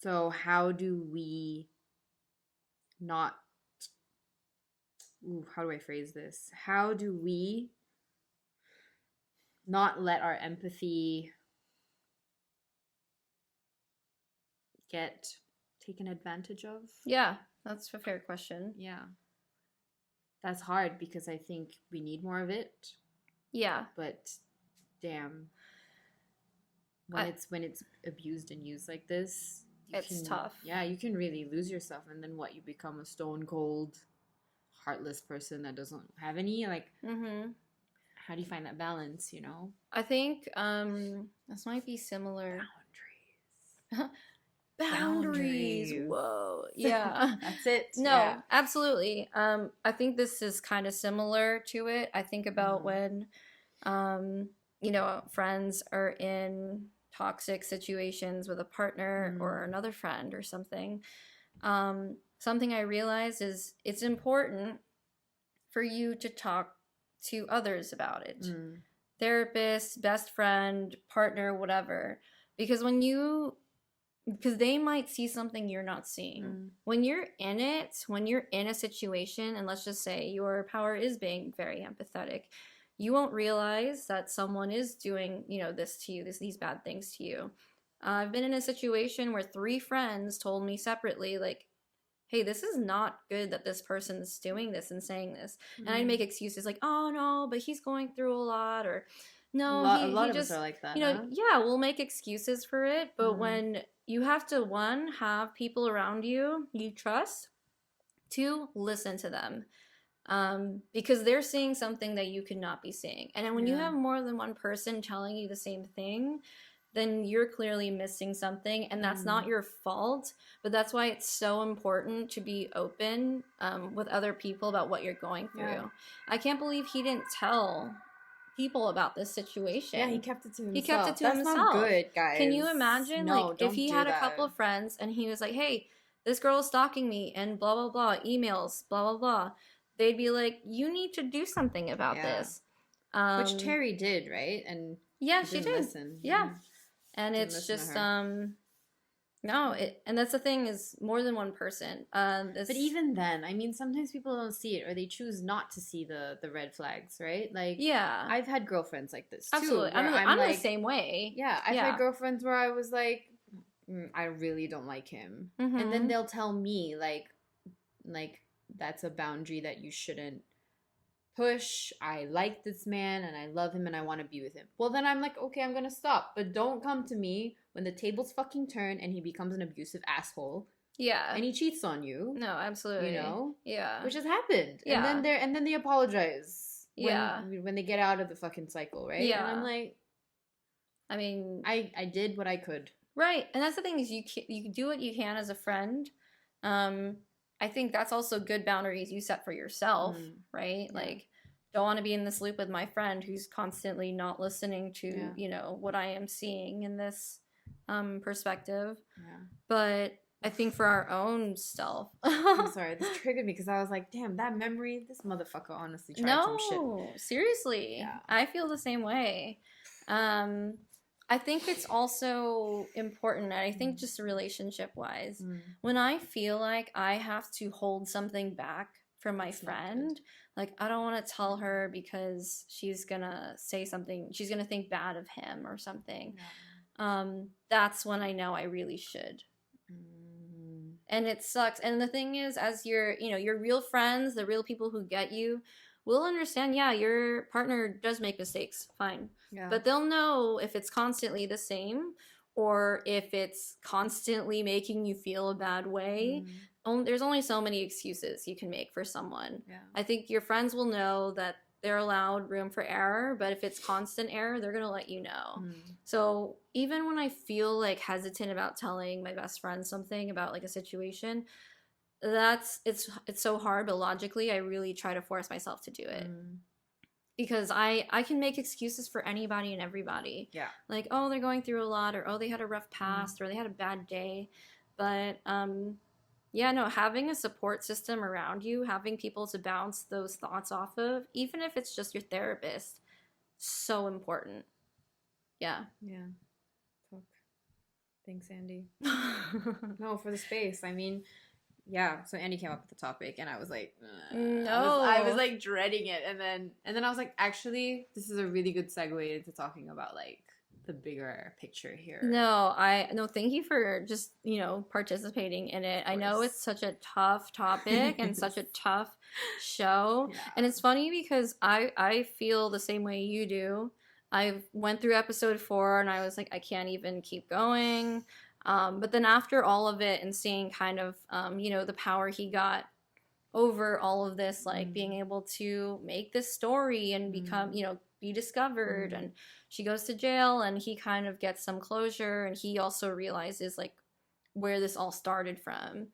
So how do we not, how do I phrase this? How do we not let our empathy get taken advantage of? Yeah, that's a fair question. Yeah. That's hard because I think we need more of it. Yeah. But damn. When it's abused and used like this, it's tough. Yeah, you can really lose yourself, and then what? You become a stone cold, heartless person that doesn't have any How do you find that balance? I think this might be similar. Boundaries. Whoa. Yeah. That's it. No, yeah. Absolutely. I think this is kind of similar to it. I think about when, friends are in toxic situations with a partner or another friend or something. Something I realized is it's important for you to talk to others about it. Therapist, best friend, partner, whatever. Because they might see something you're not seeing. When you're in it, when you're in a situation, and let's just say your power is being very empathetic, you won't realize that someone is doing, this to you, these bad things to you. I've been in a situation where 3 friends told me separately, like, hey, this is not good that this person's doing this and saying this. And I'd make excuses like, oh, no, but he's going through a lot, or no, a lot of us are like that. Yeah, we'll make excuses for it. But when you have to, 1, have people around you trust, 2, listen to them. Because they're seeing something that you could not be seeing. And then when you have more than one person telling you the same thing, then you're clearly missing something, and that's not your fault. But that's why it's so important to be open with other people about what you're going through. Yeah. I can't believe he didn't tell people about this situation. Yeah, he kept it to himself. That's not good, guys. Can you imagine, if he had a couple of friends and he was like, hey, this girl is stalking me and blah, blah, blah, emails, blah, blah, blah. They'd be like, you need to do something about this. Which Terry did, right? And yeah, she did. Listen. Yeah. And it's just, and that's the thing, is more than one person. But even then, I mean, sometimes people don't see it, or they choose not to see the red flags, right? Like, yeah, I've had girlfriends like this too. Absolutely, I'm like, the same way. Yeah, I've had girlfriends where I was like, I really don't like him, and then they'll tell me like that's a boundary that you shouldn't push. I like this man and I love him and I want to be with him. Well, then I'm like, okay, I'm gonna stop, but don't come to me when the tables fucking turn and he becomes an abusive asshole. Yeah. And he cheats on you. No, absolutely. Yeah. Which has happened. Yeah. And then they apologize. When they get out of the fucking cycle, right? Yeah. And I'm like, I mean, I did what I could. Right. And that's the thing, is you do what you can as a friend. I think that's also good boundaries you set for yourself, right? Yeah. Like, don't want to be in this loop with my friend who's constantly not listening to, what I am seeing in this perspective. Yeah. But I think for our own self. I'm sorry, this triggered me because I was like, damn, that memory, this motherfucker honestly tried some shit. No, seriously. Yeah. I feel the same way. I think it's also important, and I think just relationship-wise, when I feel like I have to hold something back from my friend, like, I don't want to tell her because she's going to say something, she's going to think bad of him or something. that's when I know I really should. And it sucks. And the thing is, as your real friends, the real people who get you, will understand, yeah, your partner does make mistakes, fine. Yeah. But they'll know if it's constantly the same or if it's constantly making you feel a bad way. There's only so many excuses you can make for someone. Yeah. I think your friends will know that they're allowed room for error, but if it's constant error, they're going to let you know. So even when I feel like hesitant about telling my best friend something about like a situation, it's so hard, but logically I really try to force myself to do it. Because I can make excuses for anybody and everybody. Yeah. Like, oh, they're going through a lot, or oh, they had a rough past, or they had a bad day. But yeah, no, having a support system around you, having people to bounce those thoughts off of, even if it's just your therapist, so important. Yeah. Yeah. Fuck. Thanks, Andy. No, for the space. I mean, yeah, so Andy came up with the topic, and I was like, no. I was like dreading it, and then I was like, actually, this is a really good segue into talking about like the bigger picture here. No, thank you for just participating in it. I know it's such a tough topic and such a tough show, and it's funny because I feel the same way you do. I went through episode 4, and I was like, I can't even keep going. But then after all of it and seeing kind of, the power he got over all of this, like being able to make this story and become, be discovered, and she goes to jail and he kind of gets some closure, and he also realizes like where this all started from.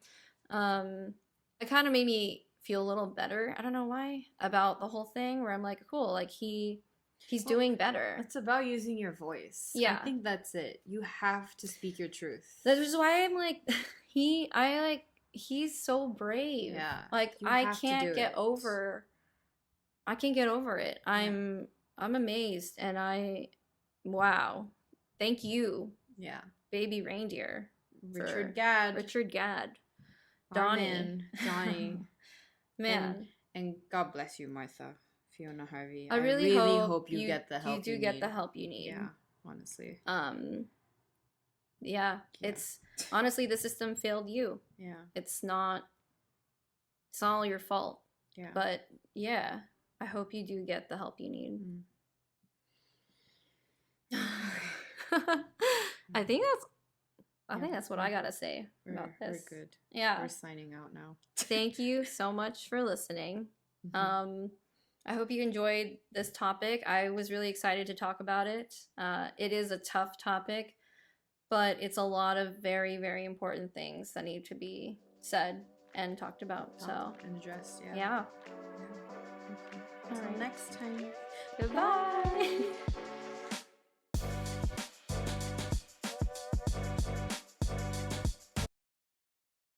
It kind of made me feel a little better. I don't know why, about the whole thing, where I'm like, cool, like he's doing better. It's about using your voice. Yeah. I think that's it. You have to speak your truth. That is why I'm like, he's so brave. Yeah. Like, I can't get over it. I'm amazed, and wow. Thank you. Yeah. Baby Reindeer. Richard Gadd. Donnie. Man. And God bless you, Martha. Fiona, Harvey. I really hope you get the help you need. The help you need. Yeah, honestly. Yeah, it's honestly, the system failed you. Yeah. It's not all your fault. Yeah. But yeah, I hope you do get the help you need. I think that's what I gotta say about this. We're good. Yeah. We're signing out now. Thank you so much for listening. I hope you enjoyed this topic. I was really excited to talk about it. It is a tough topic, but it's a lot of very, very important things that need to be said and talked about. And addressed, yeah. Yeah. Okay. Until next time. Goodbye.